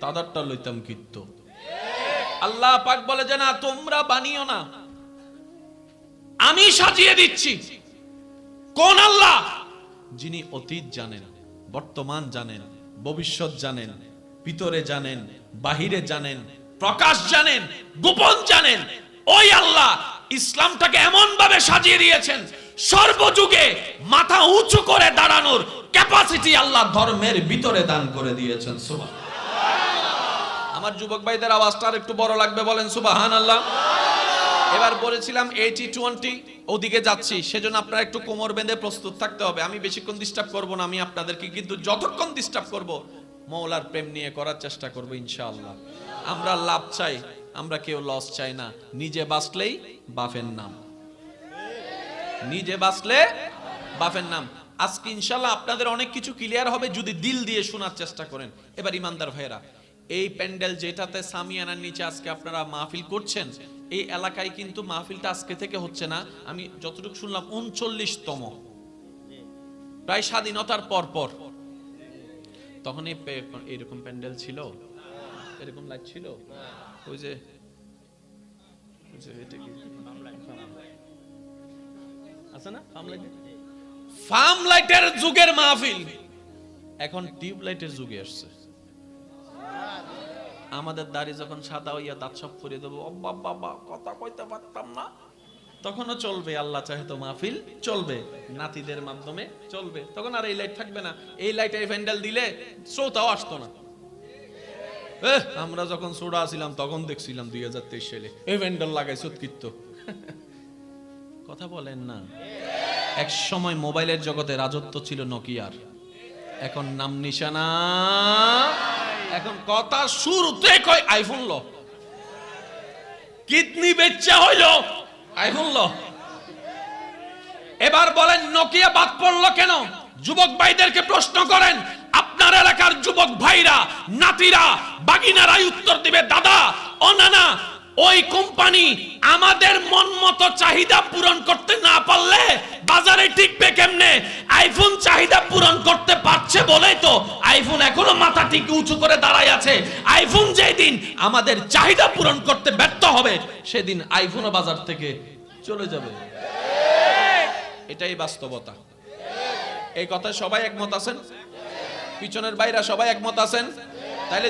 তাদেরটা লইতাম কিত্ত। আল্লাহ পাক বলে যে না, তোমরা বানিও না, আমি সাজিয়ে দিচ্ছি। কোন আল্লাহ? যিনি অতীত জানেন, বর্তমান জানেন, ভবিষ্যৎ জানেন, ভিতরে জানেন, বাহিরে জানেন, প্রকাশ জানেন, গোপন জানেন। ওই আল্লাহ ইসলামটাকে এমন ভাবে সাজিয়ে দিয়েছেন, সর্বযুগে মাথা উঁচু করে দাঁড়ানোর ক্যাপাসিটি আল্লাহ ধর্মের ভিতরে দান করে দিয়েছেন। সুবহানাল্লাহ। আমার যুবক ভাইদের আওয়াজটা আর একটু বড় লাগবে, বলেন সুবহানাল্লাহ। এবার বলেছিলাম 80-20 ওদিকে যাচ্ছি, সেজন্য আপনারা একটু কোমর বেঁধে প্রস্তুত থাকতে হবে। আমি বেশিক্ষণ ডিস্টার্ব করব না, আমি আপনাদেরকে কিন্তু যতক্ষণ ডিস্টার্ব করব মওলার প্রেম নিয়ে করার চেষ্টা করব ইনশাআল্লাহ। আমরা লাভ চাই, আমরা কেউ লস চাই না। নিজে বাঁচলেই বাফের নাম, নিজে বাঁচলে বাফের নাম। আজকে ইনশাআল্লাহ আপনাদের অনেক কিছু ক্লিয়ার হবে যদি দিল দিয়ে শোনার চেষ্টা করেন। এবার ইমানদার ভাইরা, এই প্যান্ডেল যেটাতে সামিয়ানার নিচে আজকে আপনারা মাহফিল করছেন, এই এলাকায় কিন্তু মাহফিলটা আজকে থেকে হচ্ছে না। আমি যতটুকু শুনলাম ৩৯তম, প্রায় স্বাধীনতার পর পর। তখন এরকম প্যান্ডেল ছিল? এরকম লাইট ছিল? ওই যে এটা কি আছে না ফার্ম লাইট? ফার্ম লাইটের যুগের মাহফিল এখন টিউব লাইটের যুগে আসছে। আমাদের দাড়ি যখন সাদা হইয়া দাঁত সব করে দেবো, বাবা কথা কইতে পারতাম না, তখনও চলবে। আল্লাহ চাহে তো মাহফিল চলবে, নাতিদের মাধ্যমে চলবে। তখন আর এই লাইট থাকবে না। এই লাইট এই প্যান্ডেল দিলে শ্রোতাও আসতো না। আমরা যখন ছোড়া ছিলাম তখন দেখছিলাম 2023 সালে এই প্যান্ডেল লাগাইছে উৎকৃষ্ট। কথা বলেন না। এক সময় মোবাইলের জগতে রাজত্ব ছিল নোকিয়ার, এখন নাম নিশানা, এখন কথা শুরুতে কয় আইফোন ল, কিডনি বেচা হইল আইফোন ল। এবার বলেন নোকিয়া বাদ পড়লো কেন? যুবক ভাইদেরকে প্রশ্ন করেন, আপনার এলাকার যুবক ভাইরা, নাতিরা, বাগিনারাই উত্তর দিবে, দাদা ও নানা, ওই কোম্পানি আমাদের মন মতো চাহিদা পূরণ করতে না পারলে বাজারে টিকবে কেমনে? আইফোন চাহিদা পূরণ করতে পারছে বলেই তো আইফোন এখনো মাথা ঠিক উঁচু করে দাঁড়ায় আছে। আইফোন যেদিন আমাদের চাহিদা পূরণ করতে ব্যর্থ হবে, সেদিন আইফোনও বাজার থেকে চলে যাবে। এটাই বাস্তবতা। এই কথায় সবাই একমত আছেন? পিছনের বাইরা সবাই একমত আছেন? তাহলে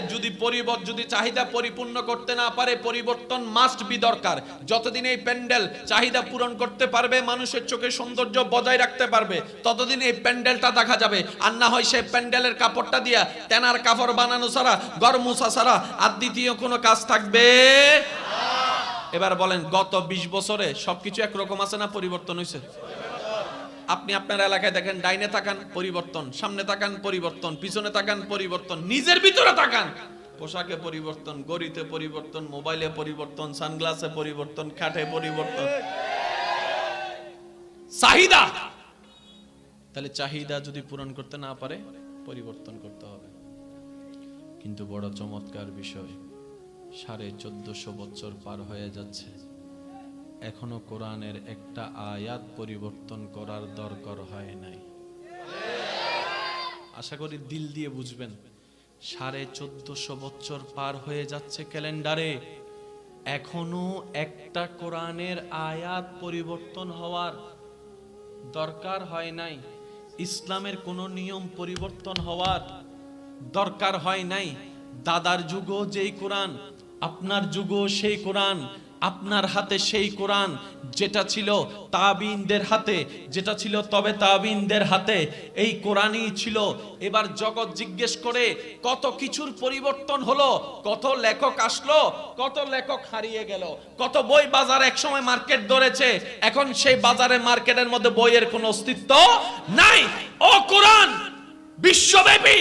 যদি চাহিদা পরিপূর্ণ করতে না পারে, পরিবর্তন মাস্ট বি দরকার। যতদিন এই প্যান্ডেল চাহিদা পূরণ করতে পারবে, মানুষের চোখে সৌন্দর্য বজায় রাখতে পারবে, ততদিন এই প্যান্ডেলটা দেখা যাবে। আর না হয় সেই প্যান্ডেলের কাপড়টা দিয়া তেনার কাপড় বানানো ছাড়া, ঘর মুছা ছাড়া আর দ্বিতীয় কোনো কাজ থাকবে। এবার বলেন, গত 20 বছরে সবকিছু একরকম আছে না পরিবর্তন হয়েছে? আপনি আপনার এলাকায় দেখেন, ডাইনে তাকান পরিবর্তন, সামনে তাকান পরিবর্তন, পিছনে তাকান পরিবর্তন, নিজের ভিতরে তাকান, পোশাকে পরিবর্তন, গড়িতে পরিবর্তন, মোবাইলে পরিবর্তন, সানগ্লাসে পরিবর্তন, খাটে পরিবর্তন, চাহিদা। তাহলে চাহিদা যদি পূরণ করতে না পারে, পরিবর্তন করতে হবে। কিন্তু বড় চমৎকার বিষয়, 1450 বছর পার হয়ে যাচ্ছে, এখনো কোরআনের একটা আয়াত পরিবর্তন করার দরকার হয় নাই। আশা করি দিল দিয়ে বুঝবেন। 1450 বছর পার হয়ে যাচ্ছে ক্যালেন্ডারে, এখনো একটা কোরআনের আয়াত পরিবর্তন হওয়ার দরকার হয় নাই। ইসলামের কোনো নিয়ম পরিবর্তন হওয়ার দরকার হয় নাই। দাদার যুগও যেই কোরআন, আপনার যুগও সেই কোরআন, আপনার হাতে সেই কোরআন যেটা ছিল তাবিনদের হাতে, যেটা ছিল তবে তাবিনদের হাতে, এই কোরআনই ছিল। এবার জগৎ জিজ্ঞেস করে কত কিছুর পরিবর্তন হলো, কত লেখক আসলো, কত লেখক হারিয়ে গেল, কত বই বাজার একসময় মার্কেট ধরেছে, এখন সেই বাজারে মার্কেটের মধ্যে বইয়ের কোনো অস্তিত্ব নাই। ও কোরআন বিশ্বব্যাপী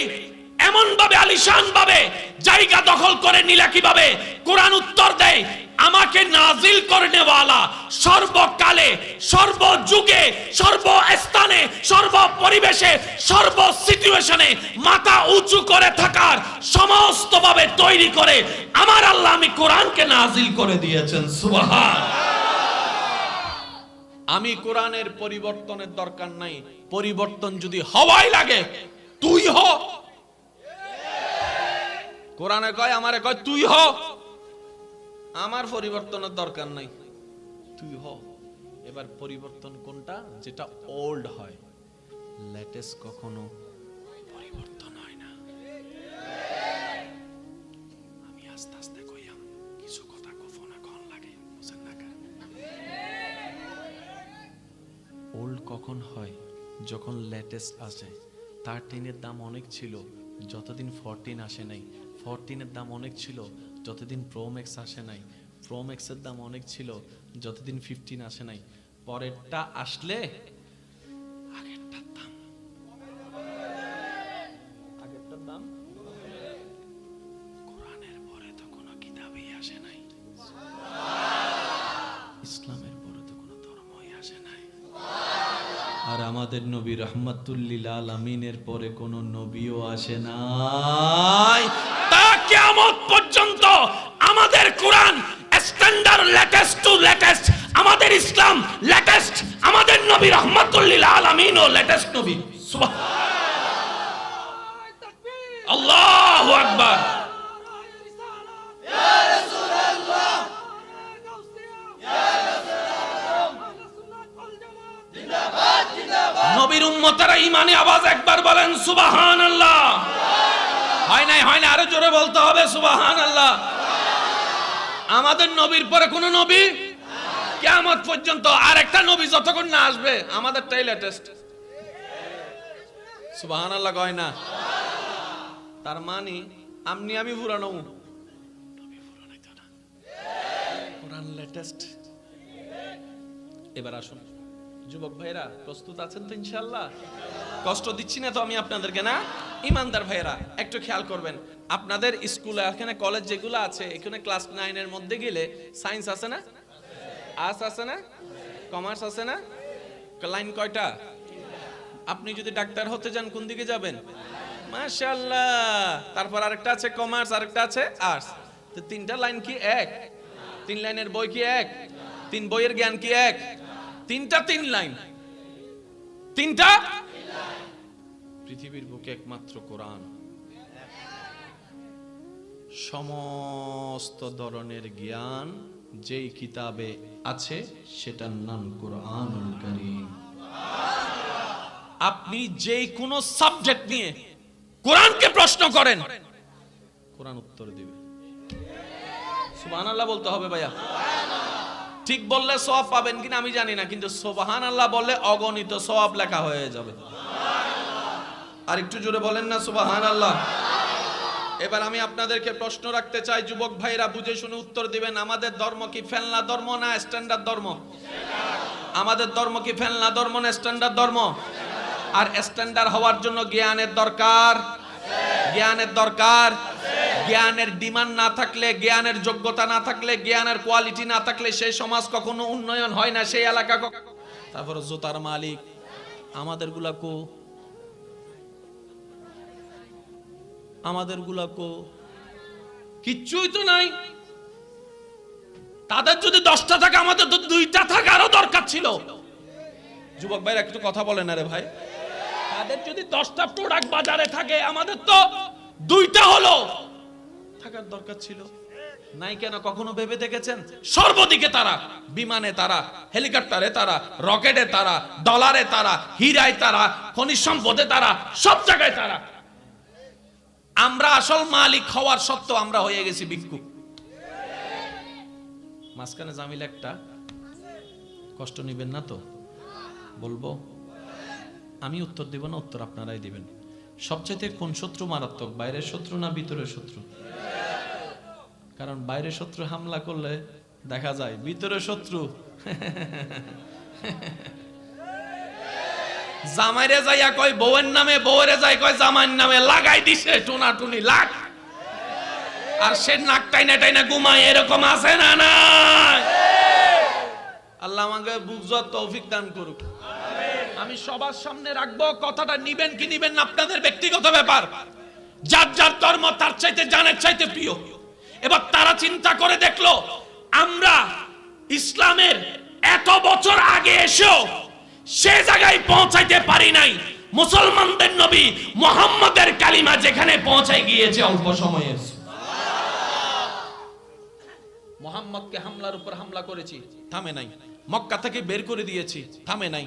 এমন ভাবে আলিশান ভাবে জায়গা দখল করে নিলা কিভাবে? কোরআন উত্তর দেয়, আমাকে নাজিল করনে ওয়ালা সর্বকালে, সর্বযুগে, সর্বস্থানে, সর্ব পরিবেশে, সর্ব সিচুয়েশনে মাথা উঁচু করে থাকার সমস্ত ভাবে তৈরি করে আমার আল্লাহ আমি কোরআনকে নাজিল করে দিয়েছেন। সুবহান। আমি কোরআনের পরিবর্তনের দরকার নাই। পরিবর্তন যদি হওয়াই লাগে, তুই হ। কোরআনে কয়, আমারে কয় তুই হ, আমার পরিবর্তনের দরকার নাই, তুই হ। এবার পরিবর্তন কোনটা? যেটা ওল্ড হয়। লেটেস্ট কখনো পরিবর্তন হয় না। আমি আস্তে আস্তে কইয়াম, কিছু কথা গোপন কোন লাগে, বুঝেন না কেন? ওল্ড কখন হয়? যখন লেটেস্ট আসে। 13 এর দাম অনেক ছিল যতদিন 14 আসে নাই। 14 এর দাম অনেক ছিল যতদিন প্রো ম্যাক্স আসে নাই। প্রো ম্যাক্সের দাম অনেক ছিল যতদিন 15 আসে নাই। পরেরটা আসলে আগেরটার দাম কোরআনের পরে তো কোনো কিতাবই আসে নাই, ইসলামের পরে তো কোনো ধর্মই আসে নাই। আর আমাদের নবী রাহমাতুল লিল আলামিনের পরে কোনো নবীও আসে নাই। তা কিয়ামত পর্যন্ত আমাদের কোরআন স্ট্যান্ডার্ড, লেটেস্ট টু লেটেস্ট, আমাদের ইসলাম লেটেস্ট, আমাদের নবী রাহমাতুল লিল আলামিনও লেটেস্ট নবী। সুবহান, আল্লাহু আকবার। সুবহানাল্লাহ। হয় নাই, হয় না, আরো জোরে বলতে হবে সুবহানাল্লাহ। আমাদের নবীর পরে কোন নবী কিয়ামত পর্যন্ত আর একটা নবী যতক্ষণ না আসবে আমাদেরটাই লেটেস্ট। সুবহানাল্লাহ কয় না? তার মানে আমি পুরানো, কোরআন লেটেস্ট। এবার আসুন যুবক ভাইরা, প্রস্তুত আছেন তো ইনশাআল্লাহ? কষ্ট দিচ্ছি না তো আমি আপনাদেরকে, না? ইমানদার ভাইরা একটু খেয়াল করবেন, আপনাদের স্কুলে এখানে কলেজ যেগুলো আছে, এখানে ক্লাস 9 এর মধ্যে গেলে সায়েন্স আছে না, আর্টস আছে না, কমার্স আছে না? লাইন কয়টা? আপনি যদি ডাক্তার হতে যান কোন দিকে যাবেন? মাশাআল্লাহ। তারপর আরেকটা আছে কমার্স, আরেকটা আছে আর্টস। তো তিনটা লাইন কি এক? 3 লাইনের বই কি এক? 3 বইয়ের জ্ঞান কি এক? তিনটা 3 লাইন, তিনটা। পৃথিবীর বুকে একমাত্র কোরআন সমস্ত ধরনের জ্ঞান যেই কিতাবে আছে সেটার নাম কোরআনুল কারীম। আপনি যেই কোনো সাবজেক্ট নিয়ে কোরআনকে প্রশ্ন করেন, কোরআন উত্তর দিবে। সুবহানাল্লাহ বলতে হবে ভাইয়া। ঠিক বললে সওয়াব পাবেন কিনা আমি জানি না, কিন্তু সুবহানাল্লাহ বললে অগণিত সওয়াব লেখা হয়ে যাবে। আর একটু জোরে বলেন না সুবহানাল্লাহ। এবার আমি আপনাদেরকে প্রশ্ন রাখতে চাই, যুবক ভাইরা বুঝে শুনে উত্তর দিবেন। আমাদের ধর্ম কি ফেলনা ধর্ম না স্ট্যান্ডার্ড ধর্ম? আমাদের ধর্ম কি ফেলনা ধর্ম না স্ট্যান্ডার্ড ধর্ম? আর স্ট্যান্ডার্ড হওয়ার জন্য জ্ঞানের দরকার, জ্ঞানের দরকার। জ্ঞানের ডিমান্ড না থাকলে, জ্ঞানের যোগ্যতা না থাকলে, জ্ঞানের কোয়ালিটি না থাকলে সেই সমাজ কখনো উন্নয়ন হয় না, সেই এলাকা। তারপরে জুতার মালিক আমাদের গুলাকো, আমাদের গুলাকো কিচ্ছুই তো নাই। তাদের যদি 10টা থাকে, আমাদের তো 2টা থাকারও দরকার ছিল। যুবক ভাইরা একটু কথা বলেন না রে ভাই। তাদের যদি 10টা প্রোডাক্ট বাজারে থাকে, আমাদের তো 2টা হলো থাকার দরকার ছিল। নাই কেন কখনো ভেবে দেখেছেন? সর্বদিকে তারা, বিমানে তারা, হেলিকপ্টারে তারা, রকেটে তারা, ডলারে তারা, হীরায় তারা, খনিজ সম্পদে তারা, সব জায়গায় তারা। আমরা আসল মালিক হওয়ার সত্ত্বেও আমরা হয়ে গেছি ভিক্ষুক। মাঝখানে জামিল একটা, কষ্ট নিবেন না তো? বলবো আমি উত্তর দিব না, উত্তর আপনারাই দিবেন। সবচেয়ে কোন শত্রু মারাত্মক, বাইরের শত্রু না ভিতরের শত্রু? কারণ বাইরের শত্রু হামলা করলে দেখা যায়, ভিতরের শত্রু জামাইরে যাইয়া কয় বউয়ের নামে, বউয়েরে যাই কয় জামাইয়ের নামে, লাগাই দিছে টুনাটুনি লাগ। আর সে নাক টাইনা টাইনা ঘুমায়, এরকম আছে না? না, আল্লাহ আমাকে বুঝার তৌফিক দান করুক। আমি সবার সামনে রাখবো, কথাটা নিবেন কি নিবেন না আপনাদের ব্যক্তিগত ব্যাপার। যার যার ধর্ম তার চাইতে জানের চাইতে প্রিয়। এবার তারা চিন্তা করে দেখলো, আমরা ইসলামের এত বছর আগে এসেও সে জায়গায় পৌঁছাইতে পারি নাই। মুসলমানদের নবী মুহাম্মদের কালিমা যেখানে পৌঁছায় গিয়েছে অল্প সময়ে। মুহাম্মদকে হামলার উপর হামলা করেছি, থামে নাই। মক্কা থেকে বের করে দিয়েছি, থামে নাই।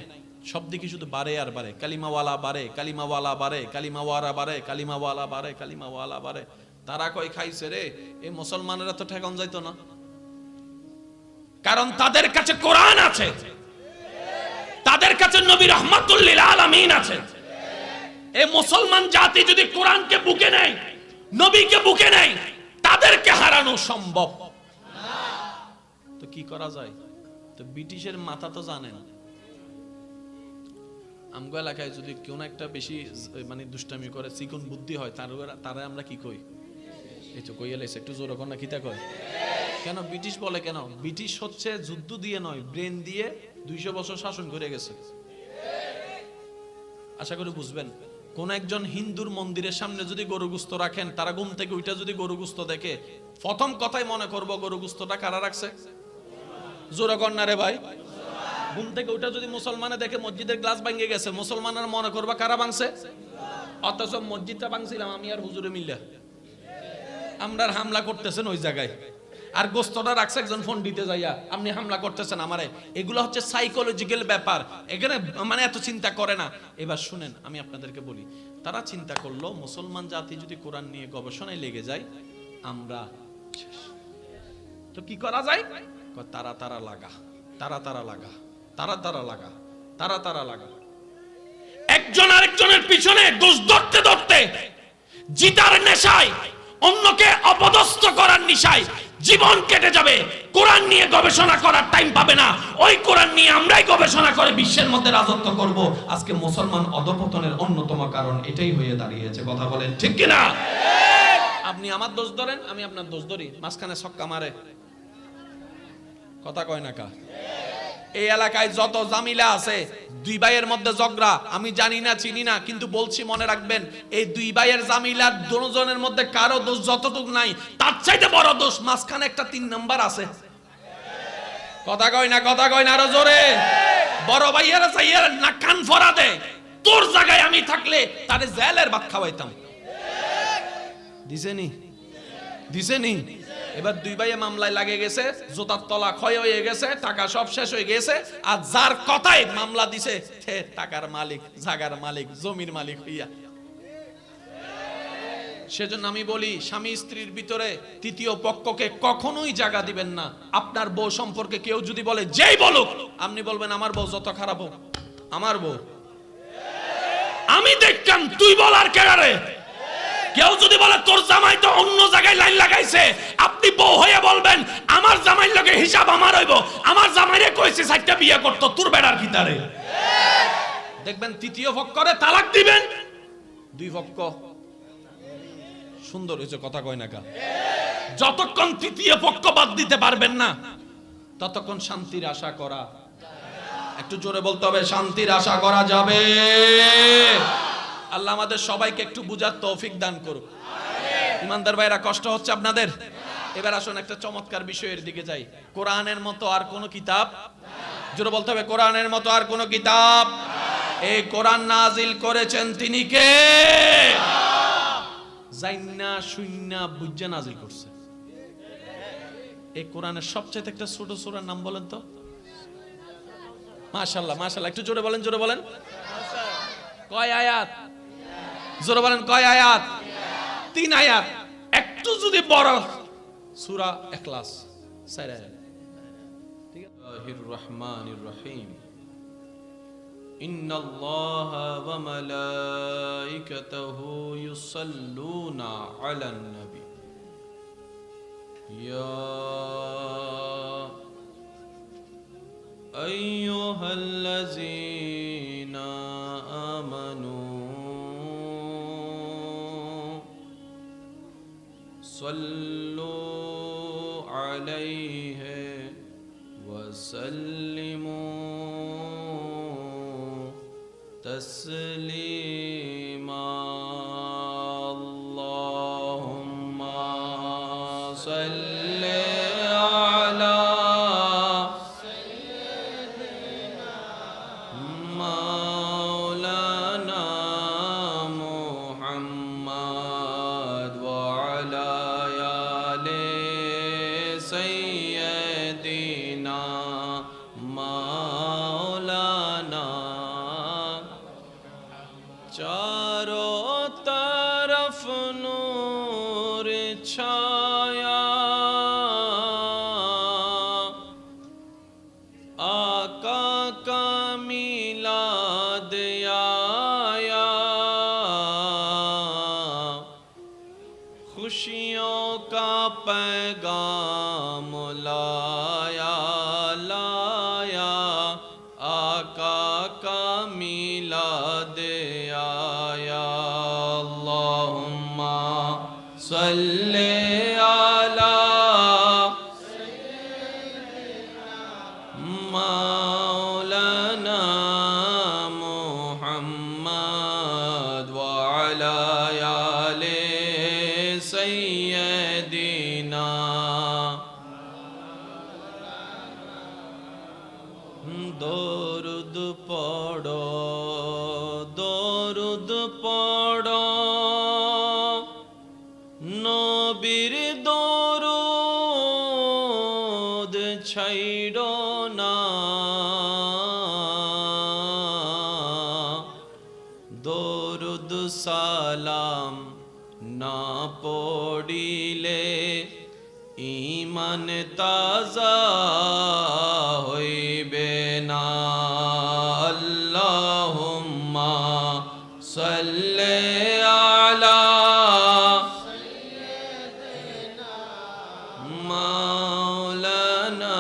সব দিকে শুধু বাড়ে আর বাড়ে, কালিমাওয়ালা বাড়ে, কালিমাওয়ালা বাড়ে, কালিমাওয়ালা বাড়ে, কালিমাওয়ালা বাড়ে, কালিমাওয়ালা বাড়ে। তারা কই খাইছে রে, এই মুসলমানেরা তো ঠেকান যাইতো না, কারণ তাদের কাছে কোরআন আছে, তাদের কাছে নবী রাহমাতুল লিল আলামিন আছে। এই মুসলমান জাতি যদি কোরআনকে বুকে নেয়, নবীকে বুকে নেয়, তাদেরকে হারানো সম্ভব না। তো কি করা যায়? তো ব্রিটিশের মাথা তো জানেন। আমগো এলাকায় যদি কেউ না একটা বেশি মানে দুষ্টামি করে, চিকন বুদ্ধি হয়, তারা আমরা কি কই? এই তো কইয়া লাইছে, একটু জোরে কর না, কিতা কয়? কেন ব্রিটিশ বলে? কেন ব্রিটিশ হচ্ছে যুদ্ধ দিয়ে নয়, ব্রেন দিয়ে 200 বছর শাসন করে গেছে। আশা করি বুঝবেন। কোন একজন হিন্দুর মন্দিরের সামনে যদি গরু গোশত রাখেন, তারা ঘুম থেকে ওইটা যদি গরু গোশত দেখে, প্রথম কথাই মনে করবো গরু গোশতটা কারা রাখছে? জোরে কর না রে ভাই। ঘুম থেকে ওইটা যদি মুসলমানে দেখে মসজিদের গ্লাস ভাঙে গেছে, মুসলমানরা মনে করবা কারা ভাঙছে? অথচ মসজিদটা ভাঙছিলাম আমি আর হুজুরে মিল্লা। আমরা হামলা করতেছেন ওই জায়গায়, আর গোস্তটা রাখছে একজন ফোন দিতে যাইয়া, আপনি হামলা করতেছেন আমারে। এগুলো হচ্ছে সাইকোলজিক্যাল ব্যাপার, এখানে মানে এত চিন্তা করে না। এবার শুনেন, আমি আপনাদেরকে বলি, তারা চিন্তা করলো মুসলমান জাতি যদি কোরআন নিয়ে গবেষণায় লেগে যায় আমরা শেষ। তো কি করা যায়? তারা তারা লাগা, তারা তারা লাগা, তারা তারা লাগা, তারা তারা লাগা। একজন আরেকজনের পিছনে দোষ ধরতে ধরতে জিতার নেশায়, অন্যকে অপদস্থ করার নেশায় জীবন কেটে যাবে। কোরআন নিয়ে গবেষণা করার টাইম পাবে না। ওই কোরআন নিয়ে আমরাই গবেষণা করে বিশ্বের মধ্যে রাজত্ব করব। আজকে মুসলমান অধঃপতনের অন্যতম কারণ এটাই হয়ে দাঁড়িয়েছে। কথা বলেন ঠিক কিনা? আপনি আমার দোষ ধরেন, আমি আপনার দোষ ধরি, মাঝখানে ছক্কা মারে, কথা কয় না কা? এই এলাকায় যত জামিলা আছে, দুই ভাইয়ের মধ্যে ঝগড়া, আমি জানি না চিনি না, কিন্তু বলছি মনে রাখবেন, এই দুই ভাইয়ের জামিলার দুজনের মধ্যে কারো দোষ যতটুকু নাই, তার চাইতে বড় দোষ মাঝখানে একটা 3 নাম্বার আছে। কথা কয় না? কথা কয় না? আরো জোরে। বড় ভাইয়েরা চাইয়ের না কান ফরা দে। তোর জায়গায় আমি থাকলে তারে জেলের ভাত খাওয়াইতাম। দিছেনি? দিছেনি? এবার দুই ভাইয়ে মামলায় লাগে গেছে, জোতার তলা ক্ষয় হয়ে গেছে, টাকা সব শেষ হয়ে গেছে। আর যার কথায় মামলা দিছে সে টাকার মালিক, জাগার মালিক, জমির মালিক হইয়া। সেজন্য আমি বলি, স্বামী স্ত্রীর ভিতরে তৃতীয় পক্ষকে কখনোই জায়গা দিবেন না। আপনার বউ সম্পর্কে কেউ যদি বলে, যেই বলুক, আপনি বলবেন আমার বউ যত খারাপ হোক, আমার বউ আমি দেখতাম, তুই বলার কেড়ারে। কেউ যদি বলে তোর জামাই তো অন্য জায়গায় লাইন লাগাইছে, আপনি বউ হয়ে বলবেন আমার জামাইর লগে হিসাব আমার হইব। আমার জামাইরে কইছে 4টা বিয়ে করতে, তোর বেড়ার ভিতরে। দেখবেন তৃতীয় পক্ষরে তালাক দিবেন, দুই পক্ষ সুন্দর হয়েছে। কথা কয় না কা? যতক্ষণ তৃতীয় পক্ষ বাদ দিতে পারবেন না, ততক্ষণ শান্তির আশা করা, একটু জোরে বলতে হবে, শান্তির আশা করা যাবে। আল্লাহ আমাদের সবাইকে একটু বুঝার তৌফিক দান করুক। ইমানদার ভাইরা, কষ্ট হচ্ছে আপনাদের? এবার আসুন একটা চমৎকার বিষয়ের দিকে যাই। কোরআনের মতো আর কোন কিতাব, জোরে বলতে হবে, কোরআনের মতো আর কোন কিতাব। এই কোরআন নাজিল করেছেন তিনি কে? জাইন্না শুইন্না বুঝা নাজিল করছে। এই কোরআনের সবচেয়ে একটা ছোট সূরার নাম বলেন তো? মাশাআল্লাহ, মাশাআল্লাহ, একটু জোরে বলেন, জোরে বলেন। কয় আয়াত? জোরে বলেন, কয় আয়াত? 3 আয়াত। একটু যদি বড় সূরা ইখলাস, 4 আয়াত। ঠিক আছে? আল্লাহির রহমানির রহিম। ইন্নাল্লাহা ওয়া মালাইকাতাহু ইউসাল্লুনা আলান নবী ইয়া আইয়ুহাল্লাযীনা আমানু সাল্লু আলাইহি ওয়া সাল্লিমু তাসলিমা। আল্লাহুম্মা সাল্লি আলা মাওলানা মুহাম্মদ ওয়া আলা আলি সাইয়্যিদিনা মাওলানা। चारो तरफ नूर छाया, आका का मिलाद आया, खुशियों का पैगाम लाया, लाया आका का मिलाद आया। अल्लाहुम्मा सल्ले अला मौलाना मुहम्मद व अला आले सय्यदिना। दरूद पढ़ो, दरूद पढ़ो, নবীর দরুদ ছাইড়ো না, দরুদ কালাম না পড়িলে ঈমান তাজা হইবে না। আল্লাহুম্মা সাল্লি আলা মাওলানা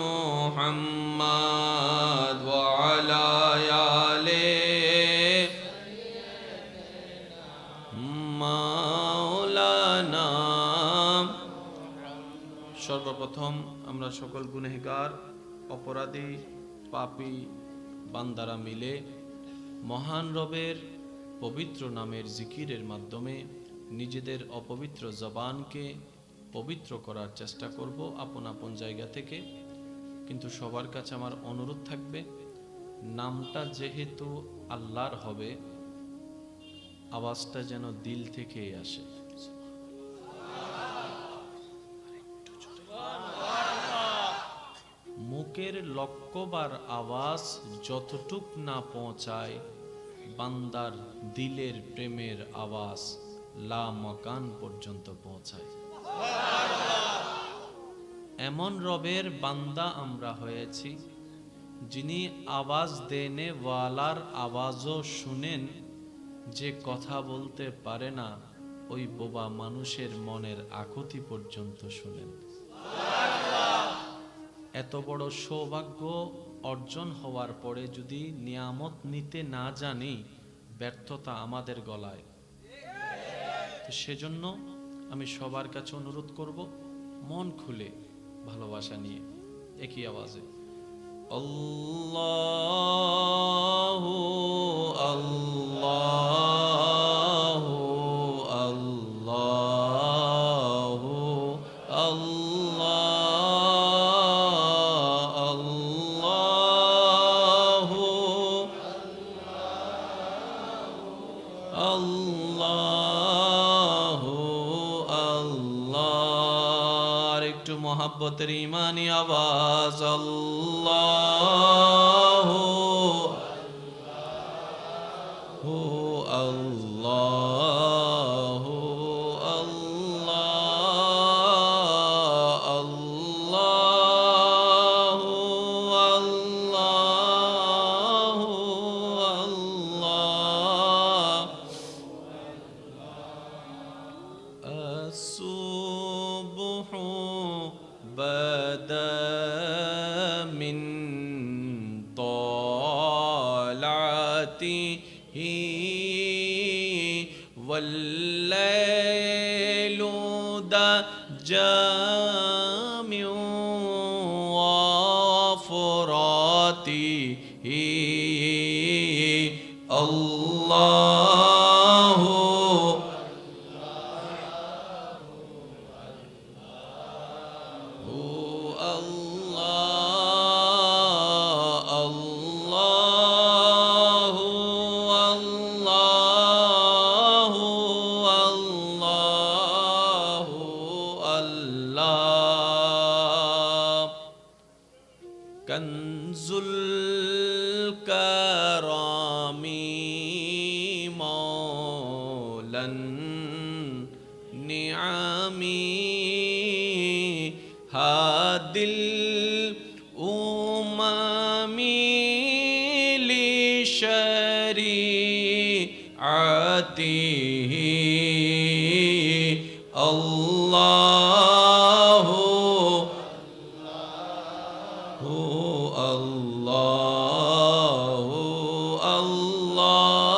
মুহাম্মদ ওয়া আলা আলি মাওলানা। সর্বপ্রথম আমরা সকল গুনাহগার অপরাধী পাপী বান্দারা মিলে মহান রবের পবিত্র নামের জিকিরের মাধ্যমে নিজেদের অপবিত্র জবানকে পবিত্র করার চেষ্টা করব আপন আপন জায়গা থেকে। কিন্তু সবার কাছে আমার অনুরোধ থাকবে, নামটা যেহেতু আল্লাহর হবে, আওয়াজটা যেন দিল থেকেই আসে। মুখের লক্ষ্যবার আওয়াজ যতটুক না পৌঁছায়, বান্দার দিলের প্রেমের আওয়াজ লা মাকান পর্যন্ত পৌঁছায়। এমন রবের বান্দা আমরা হয়েছি যিনি আওয়াজ দেনে ওয়ালার আওয়াজও শুনেন, যে কথা বলতে পারে না ওই বোবা মানুষের মনের আকুতি পর্যন্ত শুনেন। এত বড় সৌভাগ্য অর্জন হওয়ার পরে যদি নিয়ামত নিতে না জানি, ব্যর্থতা আমাদের গলায়। তো সেজন্য আমি সবার কাছে অনুরোধ করব, মন খুলে ভালোবাসা নিয়ে একই আওয়াজে আল্লাহু আল্লাহু আল্লাহু আল্লাহু আল্লাহু আল্লাহ। একটু মোহাব্বতের ইমানি আওয়াজ আল্লাহু আল্লাহু আল্লাহ আল্লাহু আল্লাহু আল্লাহ। الصبح بدا من طلعته والليل دجى من وفراته الله كنز الكرام مولى النعم هادي الأمم لشريعته الله الله الله